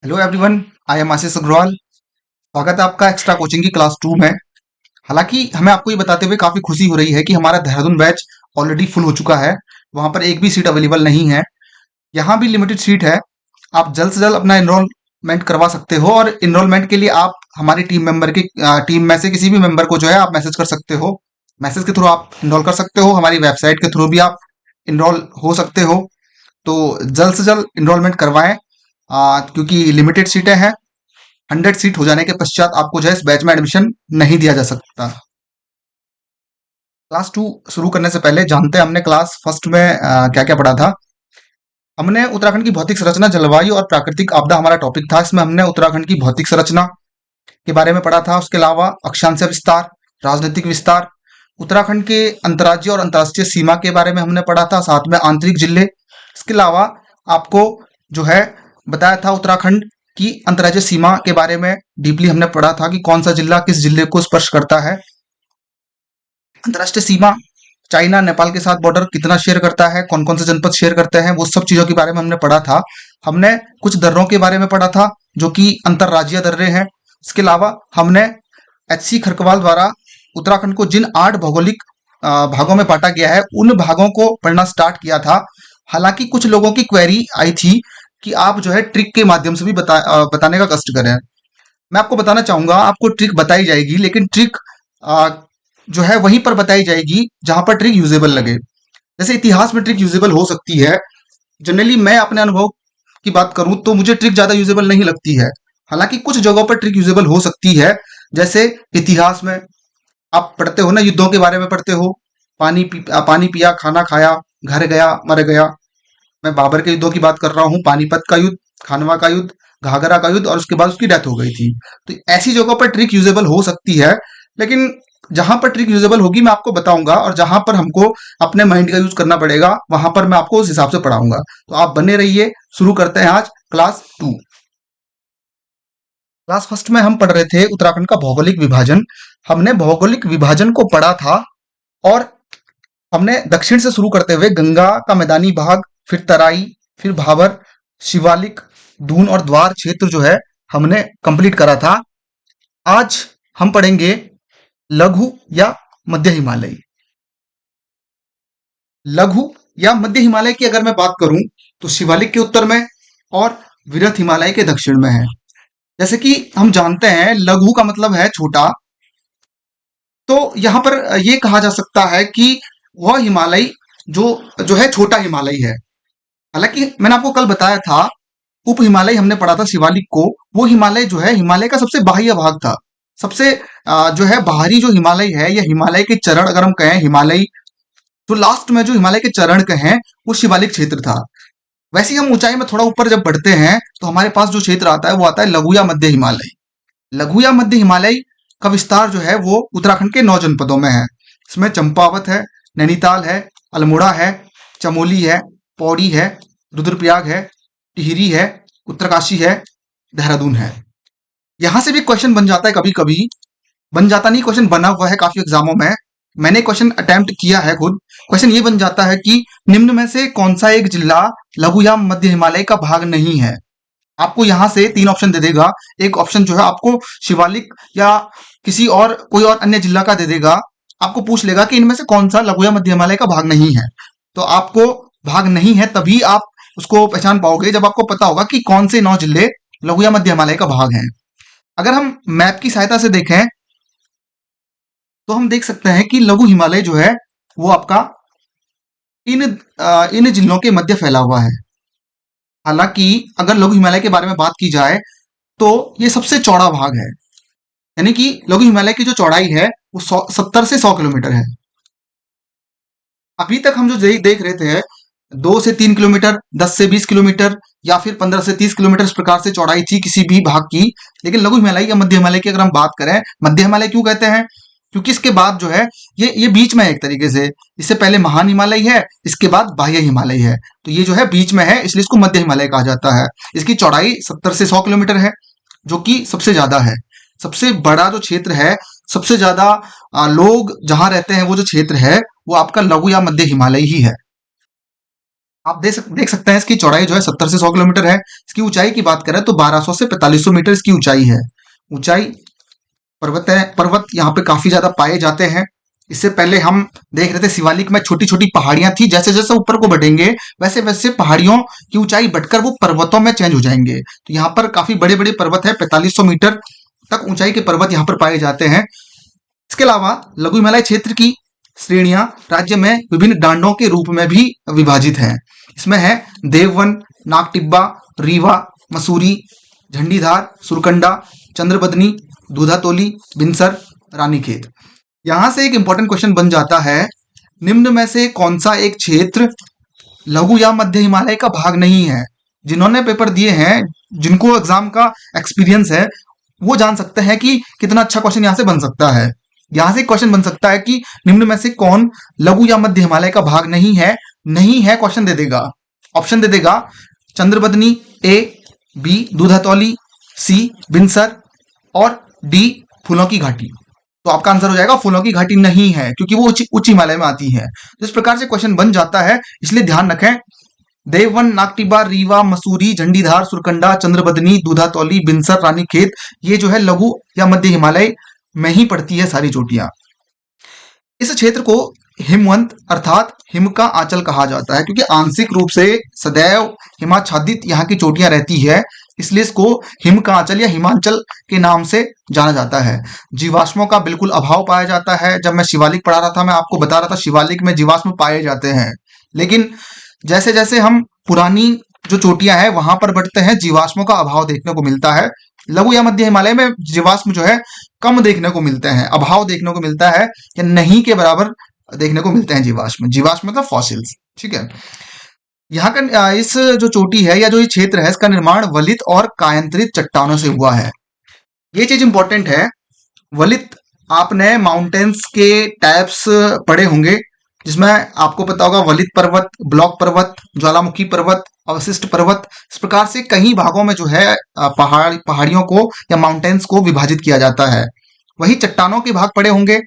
Hello everyone, I am आशीष अग्रवाल। स्वागत है आपका एक्स्ट्रा कोचिंग की क्लास 2 में। हालांकि हमें आपको ये बताते हुए काफी खुशी हो रही है कि हमारा देहरादून बैच ऑलरेडी फुल हो चुका है। वहां पर एक भी सीट अवेलेबल नहीं है। यहाँ भी लिमिटेड सीट है। आप जल्द से जल्द अपना एनरोलमेंट करवा सकते हो और एनरोलमेंट के लिए आप हमारी टीम में से किसी भी मेंबर को जो है आप मैसेज कर सकते हो। मैसेज के थ्रू आप इनरोल कर सकते हो, हमारी वेबसाइट के थ्रू भी आप इनरोल हो सकते हो। तो जल्द से जल्द इनरोलमेंट करवाएं, क्योंकि लिमिटेड सीटें हैं। 100 सीट हो जाने के पश्चात आपको जो है इस बैच में एडमिशन नहीं दिया जा सकता। क्लास 2 शुरू करने से पहले जानते हैं हमने क्लास फर्स्ट में क्या क्या पढ़ा था। हमने उत्तराखंड की भौतिक संरचना, जलवायु और प्राकृतिक आपदा हमारा टॉपिक था। इसमें हमने उत्तराखंड की भौतिक संरचना के बारे में पढ़ा था। उसके अलावा अक्षांश विस्तार, राजनीतिक विस्तार, उत्तराखंड के अंतर्राज्यीय और अंतर्राष्ट्रीय सीमा के बारे में हमने पढ़ा था, साथ में आंतरिक जिले। इसके अलावा आपको जो है बताया था उत्तराखंड की अंतर्राज्यीय सीमा के बारे में डीपली हमने पढ़ा था कि कौन सा जिला किस जिले को स्पर्श करता है। अंतर्राष्ट्रीय सीमा, चाइना नेपाल के साथ बॉर्डर कितना शेयर करता है, कौन कौन से जनपद शेयर करते हैं, वो सब चीजों के बारे में हमने पढ़ा था। हमने कुछ दर्रों के बारे में पढ़ा था जो कि अंतरराज्यीय दर्रे हैं। इसके अलावा हमने एच.सी. खरकवाल द्वारा उत्तराखंड को जिन 8 भौगोलिक भागों में बांटा गया है उन भागों को पढ़ना स्टार्ट किया था। हालांकि कुछ लोगों की क्वेरी आई थी कि आप जो है ट्रिक के माध्यम से भी बताने का कष्ट करें। मैं आपको बताना चाहूंगा, आपको ट्रिक बताई जाएगी, लेकिन ट्रिक जो है वहीं पर बताई जाएगी जहां पर ट्रिक यूजेबल लगे। जैसे इतिहास में ट्रिक यूजेबल हो सकती है। जनरली मैं अपने अनुभव की बात करूं तो मुझे ट्रिक ज्यादा यूजेबल नहीं लगती है। हालांकि कुछ जगहों पर ट्रिक यूजेबल हो सकती है। जैसे इतिहास में आप पढ़ते हो ना, युद्धों के बारे में पढ़ते हो। पानी पिया, खाना खाया, घर गया, मर गया। मैं बाबर के युद्धों की बात कर रहा हूँ, पानीपत का युद्ध, खानवा का युद्ध, घाघरा का युद्ध, और उसके बाद उसकी डेथ हो गई थी। तो ऐसी जगहों पर ट्रिक यूजेबल हो सकती है। लेकिन जहां पर ट्रिक यूजेबल होगी मैं आपको बताऊंगा, और जहां पर हमको अपने माइंड का यूज करना पड़ेगा वहां पर मैं आपको उस हिसाब से पढ़ाऊंगा। तो आप बने रहिए। शुरू करते हैं आज क्लास 2। क्लास फर्स्ट में हम पढ़ रहे थे उत्तराखंड का भौगोलिक विभाजन। हमने भौगोलिक विभाजन को पढ़ा था और हमने दक्षिण से शुरू करते हुए गंगा का मैदानी भाग, फिर तराई, फिर भाबर, शिवालिक, दून और द्वार क्षेत्र जो है हमने कंप्लीट करा था। आज हम पढ़ेंगे लघु या मध्य हिमालय। लघु या मध्य हिमालय की अगर मैं बात करूं तो शिवालिक के उत्तर में और विरथ हिमालय के दक्षिण में है। जैसे कि हम जानते हैं लघु का मतलब है छोटा। तो यहां पर ये कहा जा सकता है कि वह हिमालय जो जो है छोटा हिमालय है। हालांकि मैंने आपको कल बताया था उप हिमालय हमने पढ़ा था शिवालिक को। वो हिमालय जो है हिमालय का सबसे बाह्य भाग था। सबसे जो है बाहरी जो हिमालय है या हिमालय के चरण अगर हम कहें, हिमालय तो लास्ट में जो हिमालय के चरण कहें वो शिवालिक क्षेत्र था। वैसे ही हम ऊंचाई में थोड़ा ऊपर जब बढ़ते हैं तो हमारे पास जो क्षेत्र आता है वो आता है लघु या मध्य हिमालय। लघु या मध्य हिमालय का विस्तार जो है वो उत्तराखंड के 9 जनपदों में है। इसमें चंपावत है, नैनीताल है, अल्मोड़ा है, चमोली है, पौड़ी है, रुद्रप्रयाग है, टिहरी है, उत्तरकाशी है, देहरादून है। यहां से भी क्वेश्चन बन जाता है, कभी कभी बन जाता नहीं, क्वेश्चन बना हुआ है काफी एग्जामों में। मैंने क्वेश्चन अटेम्प्ट किया है खुद। क्वेश्चन ये बन जाता है कि निम्न में से कौन सा एक जिला लघु या मध्य हिमालय का भाग नहीं है। आपको यहां से 3 ऑप्शन दे देगा। एक ऑप्शन जो है आपको शिवालिक या किसी और कोई और अन्य जिला का दे देगा। आपको पूछ लेगा कि इनमें से कौन सा लघु या मध्य हिमालय का भाग नहीं है। तो आपको भाग नहीं है तभी आप उसको पहचान पाओगे जब आपको पता होगा कि कौन से 9 जिले लघु या मध्य हिमालय का भाग हैं। अगर हम मैप की सहायता से देखें तो हम देख सकते हैं कि लघु हिमालय जो है वो आपका इन जिलों के मध्य फैला हुआ है। हालांकि अगर लघु हिमालय के बारे में बात की जाए तो ये सबसे चौड़ा भाग है। यानी कि लघु हिमालय की जो चौड़ाई है वो 70 से 100 किलोमीटर है। अभी तक हम जो देख रहे थे 2 से 3 किलोमीटर, 10 से 20 किलोमीटर या फिर 15 से 30 किलोमीटर, इस प्रकार से चौड़ाई थी किसी भी भाग की। लेकिन लघु हिमालय या मध्य हिमालय की अगर हम बात करें, मध्य हिमालय क्यों कहते हैं? क्योंकि इसके बाद जो है ये बीच में है एक तरीके से। इससे पहले महान हिमालय है, इसके बाद बाह्य हिमालय है। तो ये जो है बीच में है, इसलिए इसको मध्य हिमालय कहा जाता है। इसकी चौड़ाई 70 से 100 किलोमीटर है, जो कि सबसे ज्यादा है। सबसे बड़ा जो क्षेत्र है, सबसे ज्यादा लोग जहां रहते हैं वो जो क्षेत्र है वो आपका लघु या मध्य हिमालय ही है। आप देख सकते हैं इसकी चौड़ाई जो है 70 से 100 किलोमीटर है। इसकी ऊंचाई की बात करें तो 1200 से 4500 मीटर इसकी ऊंचाई है। ऊंचाई पर्वत यहाँ पे काफी ज्यादा पाए जाते हैं। इससे पहले हम देख रहे थे शिवालिक में छोटी छोटी पहाड़ियां थी, जैसे जैसे ऊपर को बढ़ेंगे वैसे वैसे पहाड़ियों की ऊंचाई बढ़कर वो पर्वतों में चेंज हो जाएंगे। तो यहाँ पर काफी बड़े बड़े पर्वत है, 4500 मीटर तक ऊंचाई के पर्वत यहाँ पर पाए जाते हैं। इसके अलावा लघु हिमालय क्षेत्र की श्रेणियां राज्य में विभिन्न डांडों के रूप में भी विभाजित हैं। इसमें है देववन, नागटिब्बा, रीवा, मसूरी, झंडीधार, सुरकंडा, चंद्रबदनी, दूधातोली, बिनसर, रानीखेत। यहां से एक इंपॉर्टेंट क्वेश्चन बन जाता है, निम्न में से कौन सा एक क्षेत्र लघु या मध्य हिमालय का भाग नहीं है? जिन्होंने पेपर दिए हैं, जिनको एग्जाम का एक्सपीरियंस है, वो जान सकते हैं कि कितना अच्छा क्वेश्चन यहाँ से बन सकता है। यहां से क्वेश्चन बन सकता है कि निम्न में से कौन लघु या मध्य हिमालय का भाग नहीं है। नहीं है क्वेश्चन दे देगा, ऑप्शन दे देगा, चंद्रबदनी, ए, बी दूधातौली, सी बिनसर और डी फूलों की घाटी। तो आपका आंसर हो जाएगा फूलों की घाटी नहीं है, क्योंकि वो उच्च हिमालय में आती है। तो इस प्रकार से क्वेश्चन बन जाता है, इसलिए ध्यान रखें। देववन, नागटिब्बा, रीवा, मसूरी, झंडीधार, सुरकंडा, चंद्रबदनी, दूधातौली, बिनसर, रानीखेत, ये जो है लघु या मध्य हिमालय में ही पड़ती है सारी चोटियां। इस क्षेत्र को हिमवंत अर्थात हिम का आंचल कहा जाता है, क्योंकि आंशिक रूप से सदैव हिमाच्छादित यहाँ की चोटियां रहती है, इसलिए इसको हिम का आंचल या हिमांचल के नाम से जाना जाता है। जीवाश्मों का बिल्कुल अभाव पाया जाता है। जब मैं शिवालिक पढ़ा रहा था, मैं आपको बता रहा था शिवालिक में जीवाश्म पाए जाते हैं, लेकिन जैसे जैसे हम पुरानी जो चोटियां हैं वहां पर बढ़ते हैं, जीवाश्मों का अभाव देखने को मिलता है। लघु या मध्य हिमालय में जीवाश्म जो है कम देखने को मिलते हैं, अभाव देखने को मिलता है, या नहीं के बराबर देखने को मिलते हैं जीवाश्म। जीवाश्म मतलब फॉसिल्स, ठीक है। यहाँ का इस जो चोटी है या जो ये क्षेत्र है, इसका निर्माण वलित और कायांतरित चट्टानों से हुआ है। ये चीज इंपॉर्टेंट है। वलित, आपने माउंटेन्स के टाइप्स पढ़े होंगे, जिसमें आपको पता होगा वलित पर्वत, ब्लॉक पर्वत, ज्वालामुखी पर्वत, अवशिष्ट पर्वत। इस प्रकार से कई भागों में जो है पहाड़ियों को या माउंटेन्स को विभाजित किया जाता है। वही चट्टानों के भाग पड़े होंगे।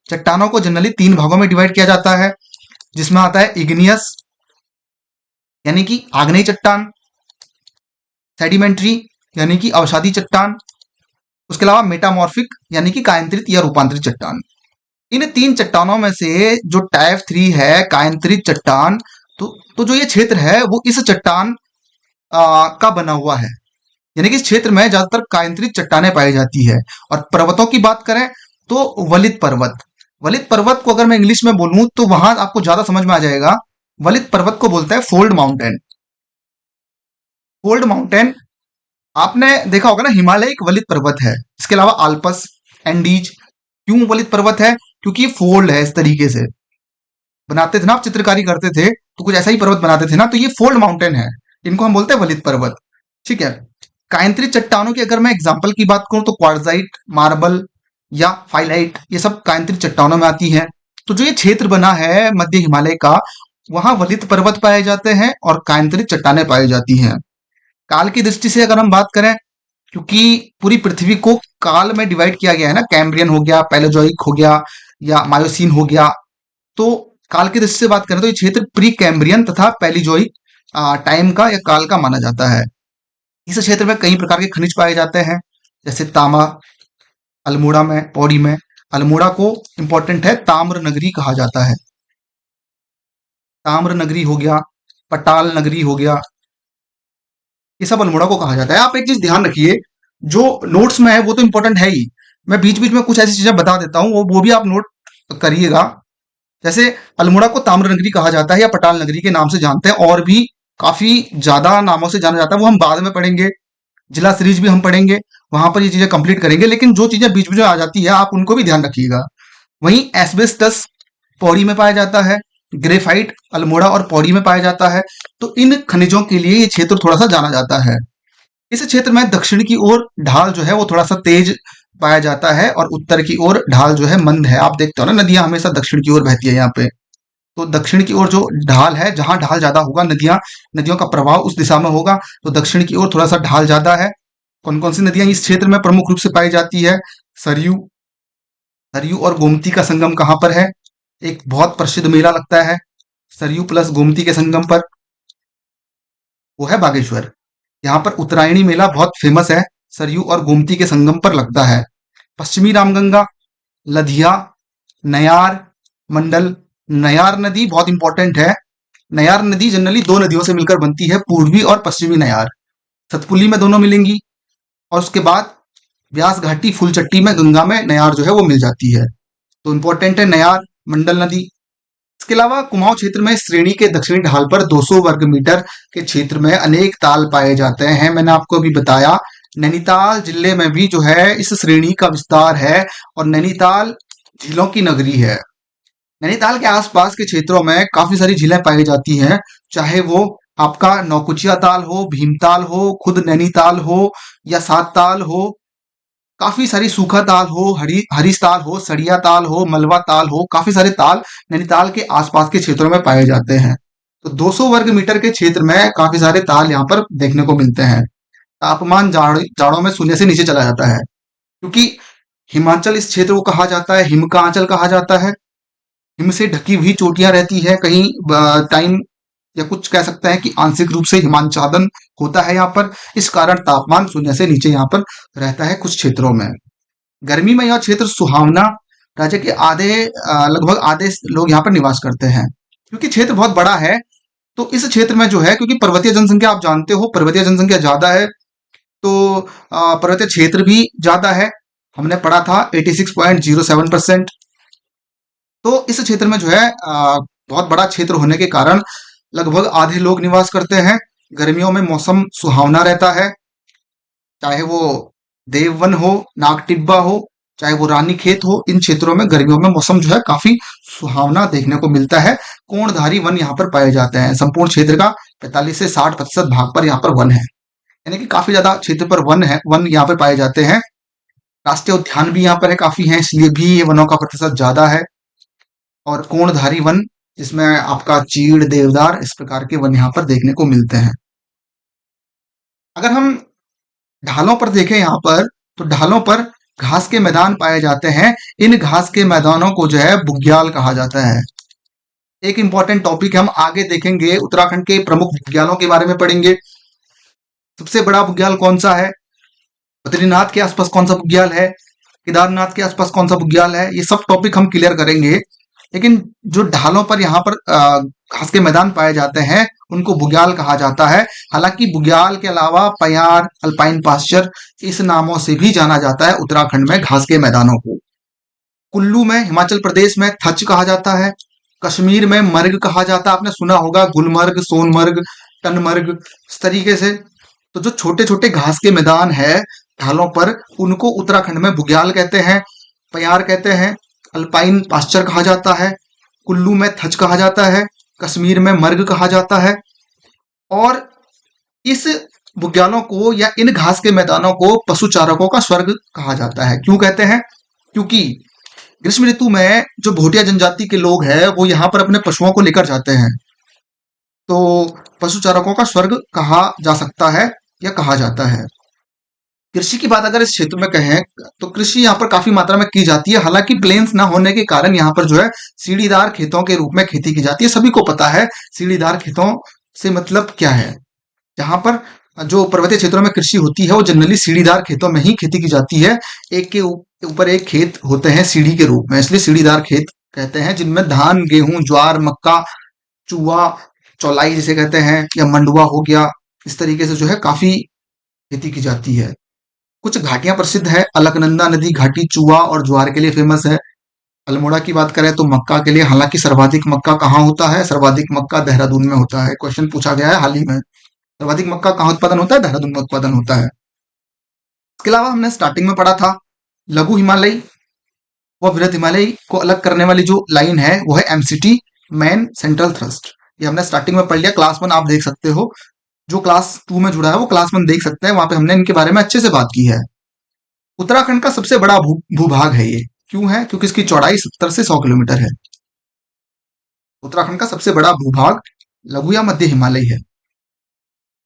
चट्टानों को जनरली 3 भागों में डिवाइड किया जाता है, जिसमें आता है इग्नियस यानी कि आग्नेय चट्टान, सेडिमेंट्री यानी कि अवसादी चट्टान, उसके अलावा मेटामॉर्फिक यानी कि कायांतरित या रूपांतरित चट्टान। इन 3 चट्टानों में से जो टाइप 3 है कायांतरित चट्टान, तो जो ये क्षेत्र है वो इस चट्टान का बना हुआ है, यानी कि इस क्षेत्र में ज्यादातर कायांतरित चट्टानें पाई जाती है। और पर्वतों की बात करें तो वलित पर्वत, वलित पर्वत को अगर मैं इंग्लिश में बोलूं तो वहां आपको ज्यादा समझ में आ जाएगा। वलित पर्वत को बोलते हैं फोल्ड माउंटेन। फोल्ड माउंटेन आपने देखा होगा ना, हिमालय एक वलित पर्वत है। इसके अलावा आल्पस, एंडीज, क्यों वलित पर्वत है? क्योंकि ये फोल्ड है, इस तरीके से बनाते थे ना, आप चित्रकारी करते थे तो कुछ ऐसा ही पर्वत बनाते थे ना, तो ये फोल्ड माउंटेन है, इनको हम बोलते हैं वलित पर्वत, ठीक है। कायांतरित चट्टानों की अगर मैं एग्जांपल की बात करूं तो क्वार्टजाइट, मार्बल या फाइलाइट, ये सब कायांतरित चट्टानों में आती हैं। तो जो ये क्षेत्र बना है मध्य हिमालय का, वहां वलित पर्वत पाए जाते हैं और कायांतरित चट्टानें पाई जाती हैं। काल की दृष्टि से अगर हम बात करें, क्योंकि पूरी पृथ्वी को काल में डिवाइड किया गया है ना, कैम्ब्रियन हो गया, पैलेजोइक हो गया या मायोसीन हो गया, तो काल की दृष्टि से बात करें तो ये क्षेत्र प्री कैम्ब्रियन तथा पैलिजोइक टाइम का या काल का माना जाता है। इस क्षेत्र में कई प्रकार के खनिज पाए जाते हैं, जैसे तांबा, अल्मोड़ा में, पौड़ी में। अल्मोड़ा को इंपॉर्टेंट है, ताम्र नगरी कहा जाता है। ताम्र नगरी हो गया, पटाल नगरी हो गया, ये सब अल्मोड़ा को कहा जाता है। आप एक चीज ध्यान रखिए, जो नोट्स में है वो तो इंपॉर्टेंट है ही, मैं बीच बीच में कुछ ऐसी चीजें बता देता हूँ, वो भी आप नोट करिएगा। जैसे अल्मोड़ा को ताम्र नगरी कहा जाता है या पटाल नगरी के नाम से जानते हैं, और भी काफी ज्यादा नामों से जाना जाता है, वो हम बाद में पढ़ेंगे। जिला सीरीज भी हम पढ़ेंगे, वहां पर ये चीजें कंप्लीट करेंगे, लेकिन जो चीजें बीच बीच में आ जाती है आप उनको भी ध्यान रखिएगा। वहीं एस्बेस्टस पौड़ी में पाया जाता है, ग्रेफाइट अल्मोड़ा और पौड़ी में पाया जाता है। तो इन खनिजों के लिए ये क्षेत्र थोड़ा सा जाना जाता है। इस क्षेत्र में दक्षिण की ओर ढाल जो है वो थोड़ा सा तेज पाया जाता है, और उत्तर की ओर ढाल जो है मंद है। आप देखते हो ना, नदियां हमेशा दक्षिण की ओर बहती है यहाँ पे, तो दक्षिण की ओर जो ढाल है, जहां ढाल ज्यादा होगा, नदियों का प्रभाव उस दिशा में होगा, तो दक्षिण की ओर थोड़ा सा ढाल ज्यादा है। कौन कौन सी नदियां इस क्षेत्र में प्रमुख रूप से पाई जाती है? सरयू, सरयू और गोमती का संगम कहाँ पर है? एक बहुत प्रसिद्ध मेला लगता है सरयू प्लस गोमती के संगम पर। वो है बागेश्वर। यहाँ पर उत्तरायणी मेला बहुत फेमस है, सरयू और गोमती के संगम पर लगता है। पश्चिमी रामगंगा, लधिया, नयार मंडल। नयार नदी बहुत इंपॉर्टेंट है। नयार नदी जनरली दो नदियों से मिलकर बनती है, पूर्वी और पश्चिमी नयार। सतपुली में दोनों मिलेंगी, और उसके बाद व्यास घाटी फूलचट्टी में गंगा में नयार जो है वो मिल जाती है। तो इंपॉर्टेंट है नयार मंडल नदी। इसके अलावा कुमाऊं क्षेत्र में श्रेणी के दक्षिणी ढाल पर 200 वर्ग मीटर के क्षेत्र में अनेक ताल पाए जाते हैं। मैंने आपको अभी बताया, नैनीताल जिले में भी जो है इस श्रेणी का विस्तार है, और नैनीताल झीलों की नगरी है। नैनीताल के आसपास के क्षेत्रों में काफी सारी झीलें पाई जाती हैं, चाहे वो आपका नौकुचिया ताल हो, भीमताल हो, खुद नैनीताल हो, या सात ताल हो। काफी सारी सूखा ताल हो, हरीश ताल हो, सड़िया ताल हो, मलबा ताल हो। काफी सारे ताल नैनीताल के आसपास के क्षेत्रों में पाए जाते हैं। तो 200 वर्ग मीटर के क्षेत्र में काफी सारे ताल यहाँ पर देखने को मिलते हैं। तापमान जाड़ों में शून्य से नीचे चला जाता है, क्योंकि हिमाचल इस क्षेत्र को कहा जाता है, हिम का आंचल कहा जाता है। हिम से ढकी हुई चोटियां रहती है, कहीं टाइम या कुछ कह सकते हैं कि आंशिक रूप से हिमाच्छादन होता है यहाँ पर। इस कारण तापमान शून्य से नीचे यहाँ पर रहता है कुछ क्षेत्रों में। गर्मी में यह क्षेत्र सुहावना, राज्य के लगभग आधे लोग यहाँ पर निवास करते हैं। क्योंकि क्षेत्र बहुत बड़ा है, तो इस क्षेत्र में जो है, क्योंकि पर्वतीय जनसंख्या आप जानते हो, पर्वतीय जनसंख्या ज्यादा है, तो पर्वतीय क्षेत्र भी ज्यादा है। हमने पढ़ा था 86.07%। तो इस क्षेत्र में जो है बहुत बड़ा क्षेत्र होने के कारण लगभग आधे लोग निवास करते हैं। गर्मियों में मौसम सुहावना रहता है, चाहे वो देववन हो, नागटिब्बा हो, चाहे वो रानीखेत हो। इन क्षेत्रों में गर्मियों में मौसम जो है काफी सुहावना देखने को मिलता है। कोणधारी वन यहाँ पर पाए जाते हैं। संपूर्ण क्षेत्र का 45 से 60% भाग पर यहाँ पर वन है, यानी कि काफी ज्यादा क्षेत्र पर वन यहाँ पर पाए जाते हैं। राष्ट्रीय उद्यान भी यहाँ पर है, काफी है, इसलिए भी ये वनों का प्रतिशत ज्यादा है। और कोणधारी वन, जिसमें आपका चीड़, देवदार, इस प्रकार के वन यहाँ पर देखने को मिलते हैं। अगर हम ढालों पर देखें यहाँ पर, तो ढालों पर घास के मैदान पाए जाते हैं। इन घास के मैदानों को जो है बुग्याल कहा जाता है। एक इंपॉर्टेंट टॉपिक हम आगे देखेंगे, उत्तराखंड के प्रमुख बुग्यालों के बारे में पढ़ेंगे। सबसे बड़ा बुग्याल कौन सा है, बद्रीनाथ के आसपास कौन सा बुग्याल है, केदारनाथ के आसपास कौन सा बुग्याल है, ये सब टॉपिक हम क्लियर करेंगे। लेकिन जो ढालों पर यहाँ पर घास के मैदान पाए जाते हैं, उनको बुग्याल कहा जाता है। हालांकि बुग्याल के अलावा पयार, अल्पाइन पास्चर, इस नामों से भी जाना जाता है उत्तराखंड में घास के मैदानों को। कुल्लू में, हिमाचल प्रदेश में थच कहा जाता है। कश्मीर में मर्ग कहा जाता है, आपने सुना होगा, गुलमर्ग, सोनमर्ग, टनमर्ग, इस तरीके से। तो जो छोटे छोटे घास के मैदान है ढालों पर, उनको उत्तराखंड में बुग्याल कहते हैं, पयार कहते हैं, अल्पाइन पास्चर कहा जाता है, कुल्लू में थच कहा जाता है, कश्मीर में मर्ग कहा जाता है। और इस बुग्यालों को या इन घास के मैदानों को पशुचारकों का स्वर्ग कहा जाता है। क्यों कहते हैं, क्योंकि ग्रीष्म ऋतु में जो भोटिया जनजाति के लोग हैं वो यहाँ पर अपने पशुओं को लेकर जाते हैं, तो पशुचारकों का स्वर्ग कहा जा सकता है या कहा जाता है। कृषि की बात अगर इस क्षेत्र में कहें, तो कृषि यहाँ पर काफी मात्रा में की जाती है। हालांकि प्लेन्स ना होने के कारण यहाँ पर जो है सीढ़ीदार खेतों के रूप में खेती की जाती है। सभी को पता है सीढ़ीदार खेतों से मतलब क्या है। जहां पर जो पर्वतीय क्षेत्रों में कृषि होती है वो जनरली सीढ़ीदार खेतों में ही खेती की जाती है। एक के ऊपर एक खेत होते हैं सीढ़ी के रूप में, इसलिए सीढ़ीदार खेत कहते हैं, जिनमें धान, गेहूं, ज्वार, मक्का, चुआ, चौलाई जिसे कहते हैं, या मंडुआ हो गया, इस तरीके से जो है काफी खेती की जाती है। कुछ घाटियां प्रसिद्ध है, अलकनंदा नदी घाटी चुआ और ज्वार के लिए फेमस है। अल्मोड़ा की बात करें तो मक्का के लिए, हालांकि सर्वाधिक मक्का कहाँ होता है, सर्वाधिक मक्का देहरादून में होता है। क्वेश्चन पूछा गया है हाल ही में, सर्वाधिक मक्का कहाँ उत्पादन होता है, देहरादून में उत्पादन होता है। इसके अलावा हमने स्टार्टिंग में पढ़ा था लघु हिमालय व वृहद हिमालय को अलग करने वाली जो लाइन है वो है एमसीटी, मेन सेंट्रल थ्रस्ट। ये हमने स्टार्टिंग में पढ़ लिया, क्लास 1 आप देख सकते हो। जो क्लास 2 में जुड़ा है वो क्लास 1 देख सकते हैं, वहां पे हमने इनके बारे में अच्छे से बात की है। उत्तराखंड का सबसे बड़ा भूभाग है ये। क्यों है, क्योंकि इसकी चौड़ाई 70 से 100 किलोमीटर है। उत्तराखंड का सबसे बड़ा भूभाग लघु या मध्य हिमालय है।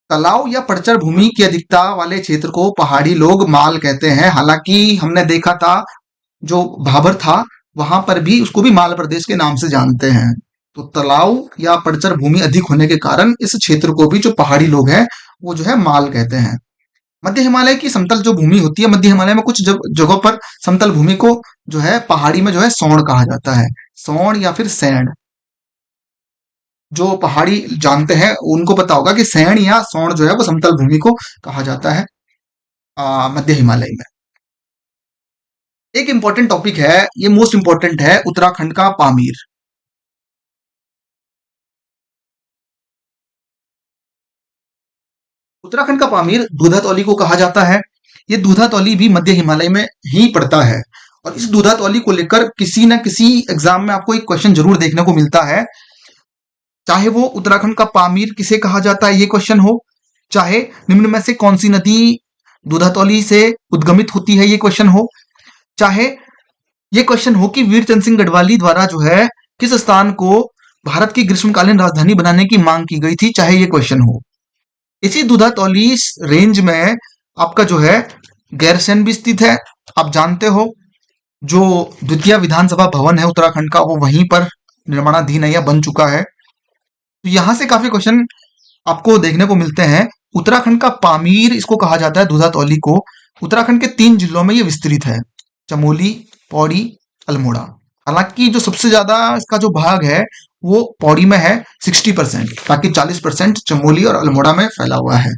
तालाब या पड़चर भूमि की अधिकता वाले क्षेत्र को पहाड़ी लोग माल कहते हैं। हालांकि हमने देखा था जो भाबर था वहां पर भी उसको भी माल प्रदेश के नाम से जानते हैं। तो तालाव या पड़चर भूमि अधिक होने के कारण इस क्षेत्र को भी जो पहाड़ी लोग हैं वो जो है माल कहते हैं। मध्य हिमालय की समतल जो भूमि होती है, मध्य हिमालय में कुछ जगहों पर समतल भूमि को जो है पहाड़ी में जो है सौंड कहा जाता है। सौंड या फिर सैंड। जो पहाड़ी जानते हैं उनको पता होगा कि सैंड या सौंड जो है वो समतल भूमि को कहा जाता है मध्य हिमालय में। एक इंपॉर्टेंट टॉपिक है, ये मोस्ट इंपॉर्टेंट है, उत्तराखंड का पामीर। उत्तराखंड का पामीर दूधातौली को कहा जाता है। ये दूधातौली भी मध्य हिमालय में ही पड़ता है। और इस दूधातौली को लेकर किसी न किसी एग्जाम में आपको एक क्वेश्चन जरूर देखने को मिलता है। चाहे वो उत्तराखंड का पामीर किसे कहा जाता है ये क्वेश्चन हो, चाहे निम्न में से कौन सी नदी दूधातौली से उद्गमित होती है ये क्वेश्चन हो, चाहे ये क्वेश्चन हो कि वीर चंद सिंह गढ़वाली द्वारा जो है किस स्थान को भारत की ग्रीष्मकालीन राजधानी बनाने की मांग की गई थी, चाहे ये क्वेश्चन हो। इसी दूधातौली रेंज में आपका जो है गैरसैंण भी स्थित है। आप जानते हो जो द्वितीय विधानसभा भवन है उत्तराखंड का वो वहीं पर निर्माणाधीन है या बन चुका है। तो यहां से काफी क्वेश्चन आपको देखने को मिलते हैं। उत्तराखंड का पामीर इसको कहा जाता है दूधातौली को। उत्तराखंड के 3 जिलों में ये विस्तृत है, चमोली, पौड़ी, अल्मोड़ा। हालांकि जो सबसे ज्यादा इसका जो भाग है वो पौड़ी में है 60%, बाकी 40% चमोली और अल्मोड़ा में फैला हुआ है।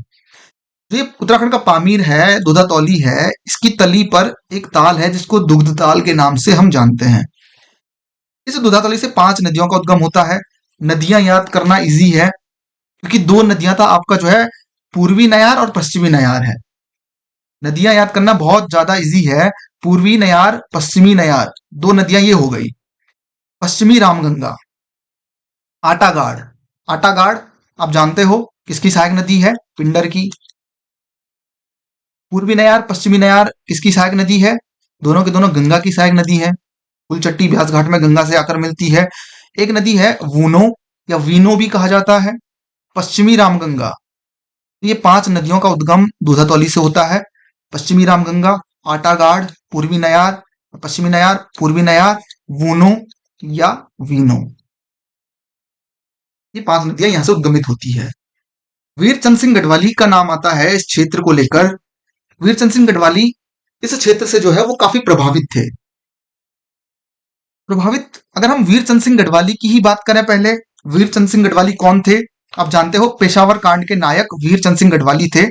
जो ये उत्तराखंड का पामीर है, दूधातौली है, इसकी तली पर एक ताल है जिसको दुग्ध ताल के नाम से हम जानते हैं। इस दूधातौली से 5 नदियों का उद्गम होता है। नदियां याद करना इजी है क्योंकि 2 नदियां तो आपका जो है पूर्वी नयार और पश्चिमी नयार है। नदियां याद करना बहुत ज्यादा इजी है। पूर्वी नयार, पश्चिमी नयार, 2 नदियां ये हो गई। पश्चिमी रामगंगा, आटागाड़। आटागाड़ आप जानते हो किसकी सहायक नदी है? पिंडर की। पूर्वी नयार, पश्चिमी नयार किसकी सहायक नदी है? दोनों के दोनों गंगा की सहायक नदी है। फुलचट्टी ब्यास घाट में गंगा से आकर मिलती है। एक नदी है वूनो या वीनो भी कहा जाता है, पश्चिमी रामगंगा। ये 5 नदियों का उद्गम दूधातौली से होता है। पश्चिमी रामगंगा, आटागाड़, पूर्वी नयार, पश्चिमी नयार, पूर्वी नयार, वूनो या वीनो। ये 5 नदियां यहां से उद्गमित होती है। वीर चंद सिंह गढ़वाली का नाम आता है इस क्षेत्र को लेकर। वीर चंद सिंह गढ़वाली इस क्षेत्र से जो है वो काफी प्रभावित थे। प्रभावित अगर हम वीर चंद सिंह गढ़वाली की ही बात करें, पहले वीर चंद सिंह गढ़वाली कौन थे? आप जानते हो पेशावर कांड के नायक वीर चंद सिंह गढ़वाली थे।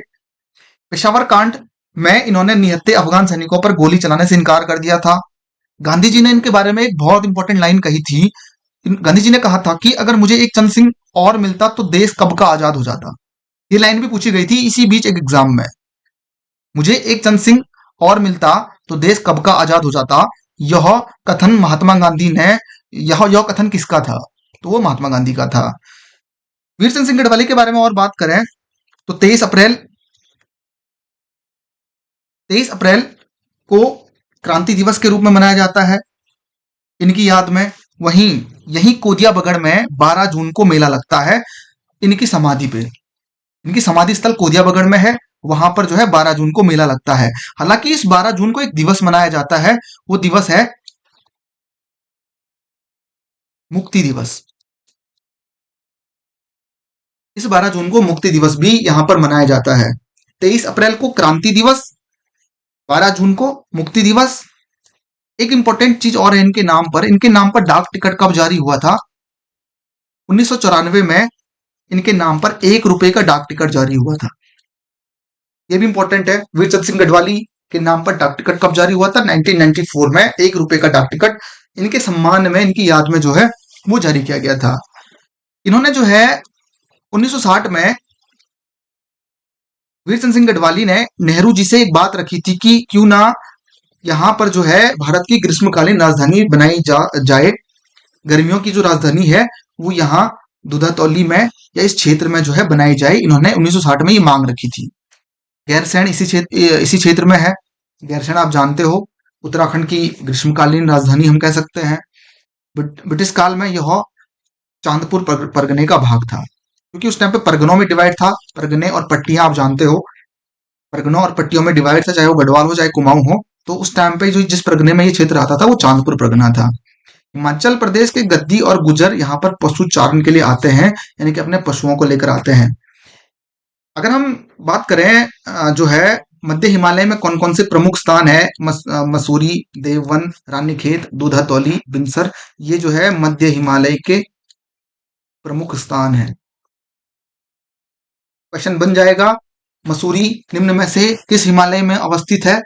पेशावर कांड में इन्होंने निहत्थे अफगान सैनिकों पर गोली चलाने से इनकार कर दिया था। गांधी जी ने इनके बारे में एक बहुत इंपॉर्टेंट लाइन कही थी। गांधी जी ने कहा था कि अगर मुझे एक चंद सिंह और मिलता तो देश कब का आजाद हो जाता। ये लाइन भी पूछी गई थी इसी बीच एक एग्जाम में। मुझे एक चंद सिंह और मिलता तो देश कब का आजाद हो जाता। यह कथन महात्मा गांधी ने, यह कथन किसका था? तो वो महात्मा गांधी का था। वीर चंद सिंह गढ़वाली के बारे में और बात करें तो 23 अप्रैल को क्रांति दिवस के रूप में मनाया जाता है इनकी याद में। वहीं यही कोदिया बगड़ में 12 जून को मेला लगता है इनकी समाधि पे। इनकी समाधि स्थल कोदिया बगड़ में है, वहां पर जो है 12 जून को मेला लगता है। हालांकि इस 12 जून को एक दिवस मनाया जाता है, वो दिवस है मुक्ति दिवस। इस 12 जून को मुक्ति दिवस भी यहां पर मनाया जाता है। 23 अप्रैल को क्रांति दिवस, 12 जून को मुक्ति दिवस। एक इंपॉर्टेंट चीज और है इनके नाम पर डाक टिकट कब जारी हुआ था? 1994 में इनके नाम पर 1 रुपए का डाक टिकट जारी हुआ था। ये भी इंपॉर्टेंट है। वीर चंद सिंह गढ़वाली के नाम पर डाक टिकट कब जारी हुआ था? 1994 में 1 रुपए का डाक टिकट इनके सम्मान में, इनकी याद में जो है वो जारी किया गया था। इन्होंने जो है 1960 में वीर चंद सिंह गढ़वाली ने नेहरू जी से एक बात रखी थी कि क्यों ना यहाँ पर जो है भारत की ग्रीष्मकालीन राजधानी बनाई जाए। गर्मियों की जो राजधानी है वो यहाँ दूधातौली में या इस क्षेत्र में जो है बनाई जाए। इन्होंने 1960 में ये मांग रखी थी। गैरसैंण इसी क्षेत्र में है। गैरसैंण आप जानते हो उत्तराखंड की ग्रीष्मकालीन राजधानी हम कह सकते हैं। ब्रिटिश काल में यह चांदपुर परगने का भाग था, क्योंकि उस टाइम पे परगनों में डिवाइड था। परगने और पट्टियां आप जानते हो, परगनों और पट्टियों में डिवाइड था, चाहे वो गढ़वाल हो चाहे कुमाऊं हो। तो उस टाइम पे जो जिस परगने में ये क्षेत्र आता था वो चांदपुर परगना था। हिमाचल प्रदेश के गद्दी और गुजर यहाँ पर पशु चारण के लिए आते हैं, यानी कि अपने पशुओं को लेकर आते हैं। अगर हम बात करें जो है मध्य हिमालय में कौन कौन से प्रमुख स्थान है, मसूरी, देववन, रानीखेत, दूधातौली, बिनसर, ये जो है मध्य हिमालय के प्रमुख स्थान है। क्वेश्चन बन जाएगा, मसूरी निम्न में से किस हिमालय में अवस्थित है?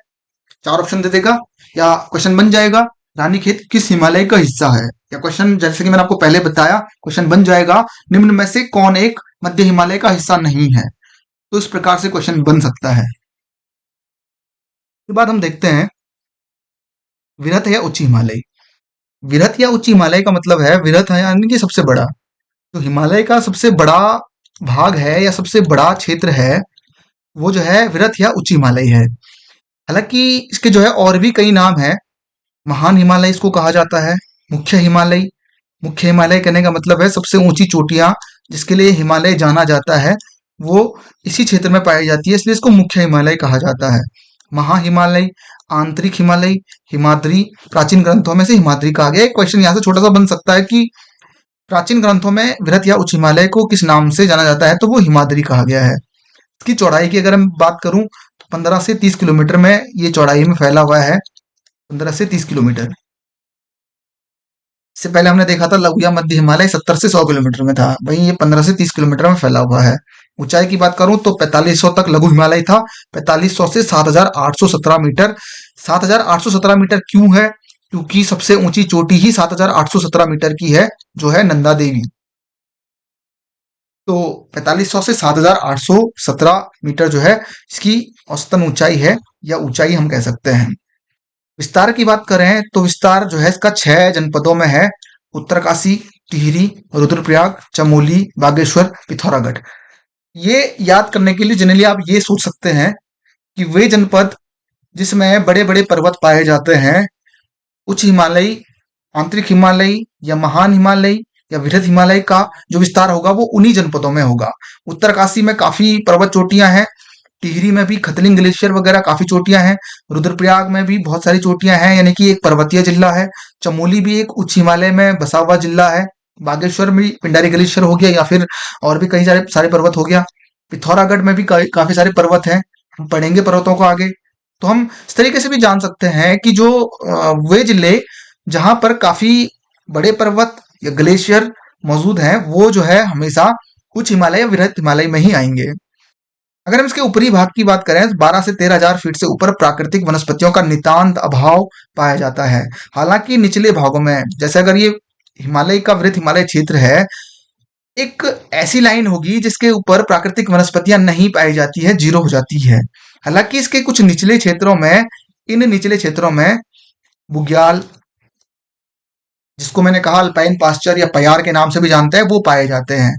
चार ऑप्शन दे देगा। या क्वेश्चन बन जाएगा, रानीखेत किस हिमालय का हिस्सा है? या क्वेश्चन जैसे कि मैंने आपको पहले बताया, क्वेश्चन बन जाएगा, निम्न में से कौन एक मध्य हिमालय का हिस्सा नहीं है? तो इस प्रकार से क्वेश्चन बन सकता है। उसके बाद हम देखते हैं विरत या उच्च हिमालय। विरत या उच्च हिमालय का मतलब है, विरत है यानी कि सबसे बड़ा। तो हिमालय का सबसे बड़ा भाग है या सबसे बड़ा क्षेत्र है, वो जो है विरत या उच्च हिमालय है। हालांकि इसके जो है और भी कई नाम है। महान हिमालय इसको कहा जाता है, मुख्य हिमालय। मुख्य हिमालय कहने का मतलब है सबसे ऊंची चोटियां जिसके लिए हिमालय जाना जाता है, वो इसी क्षेत्र में पाई जाती है, इसलिए इसको मुख्य हिमालय कहा जाता है। महा हिमालय, आंतरिक हिमालय, हिमाद्री। प्राचीन ग्रंथों में से हिमाद्री कहा गया है। क्वेश्चन यहाँ से छोटा सा बन सकता है कि प्राचीन ग्रंथों में वृहत या उच्च हिमालय को किस नाम से जाना जाता है, तो वो हिमाद्री कहा गया है। इसकी चौड़ाई की अगर मैं बात करूं तो 15 से 30 किलोमीटर में ये चौड़ाई में फैला हुआ है। 15 से 30 किलोमीटर। इससे पहले हमने देखा था लघु या मध्य हिमालय 70 से 100 किलोमीटर में था। भाई ये 15 से 30 किलोमीटर में फैला हुआ है। ऊंचाई की बात करूं तो 4500 तक लघु हिमालय था। 4500 से 7817 मीटर। 7817 मीटर क्यों है? क्योंकि सबसे ऊंची चोटी ही 7817 मीटर की है, जो है नंदा देवी। तो 4500 से 7817 मीटर जो है इसकी औसतन ऊंचाई है, या ऊंचाई हम कह सकते हैं। विस्तार की बात करें तो विस्तार जो है इसका 6 जनपदों में है। उत्तरकाशी, टिहरी, रुद्रप्रयाग, चमोली, बागेश्वर, पिथौरागढ़। ये याद करने के लिए जनरली आप ये सोच सकते हैं कि वे जनपद जिसमें बड़े बड़े पर्वत पाए जाते हैं, उच्च हिमालय, आंतरिक हिमालय या महान हिमालय या वृहद हिमालय का जो विस्तार होगा वो उन्हीं जनपदों में होगा। उत्तरकाशी में काफी पर्वत चोटियां हैं, टिहरी में भी खतलिंग ग्लेशियर वगैरह काफी चोटियां हैं, रुद्रप्रयाग में भी बहुत सारी चोटियां हैं, यानी कि एक पर्वतीय जिला है। चमोली भी एक उच्च हिमालय में बसा हुआ जिला है। बागेश्वर में पिंडारी ग्लेशियर हो गया, या फिर और भी कई सारे सारे पर्वत हो गया। पिथौरागढ़ में भी काफी सारे पर्वत हैं। हम पढ़ेंगे पर्वतों को आगे। तो हम इस तरीके से भी जान सकते हैं कि जो वे जिले जहां पर काफी बड़े पर्वत या ग्लेशियर मौजूद हैं, वो जो है हमेशा उच्च हिमालय या वृहद हिमालय में ही आएंगे। अगर हम इसके ऊपरी भाग की बात करें तो 12 से 13,000 फीट से ऊपर प्राकृतिक वनस्पतियों का नितांत अभाव पाया जाता है। हालांकि निचले भागों में, जैसे अगर ये हिमालय का वृहद हिमालय क्षेत्र है, एक ऐसी लाइन होगी जिसके ऊपर प्राकृतिक वनस्पतियां नहीं पाई जाती है, जीरो हो जाती है। हालांकि इसके कुछ निचले क्षेत्रों में, इन निचले क्षेत्रों में बुग्याल, जिसको मैंने कहा अल्पाइन पास्चर या पयार के नाम से भी जानते हैं, वो पाए जाते हैं।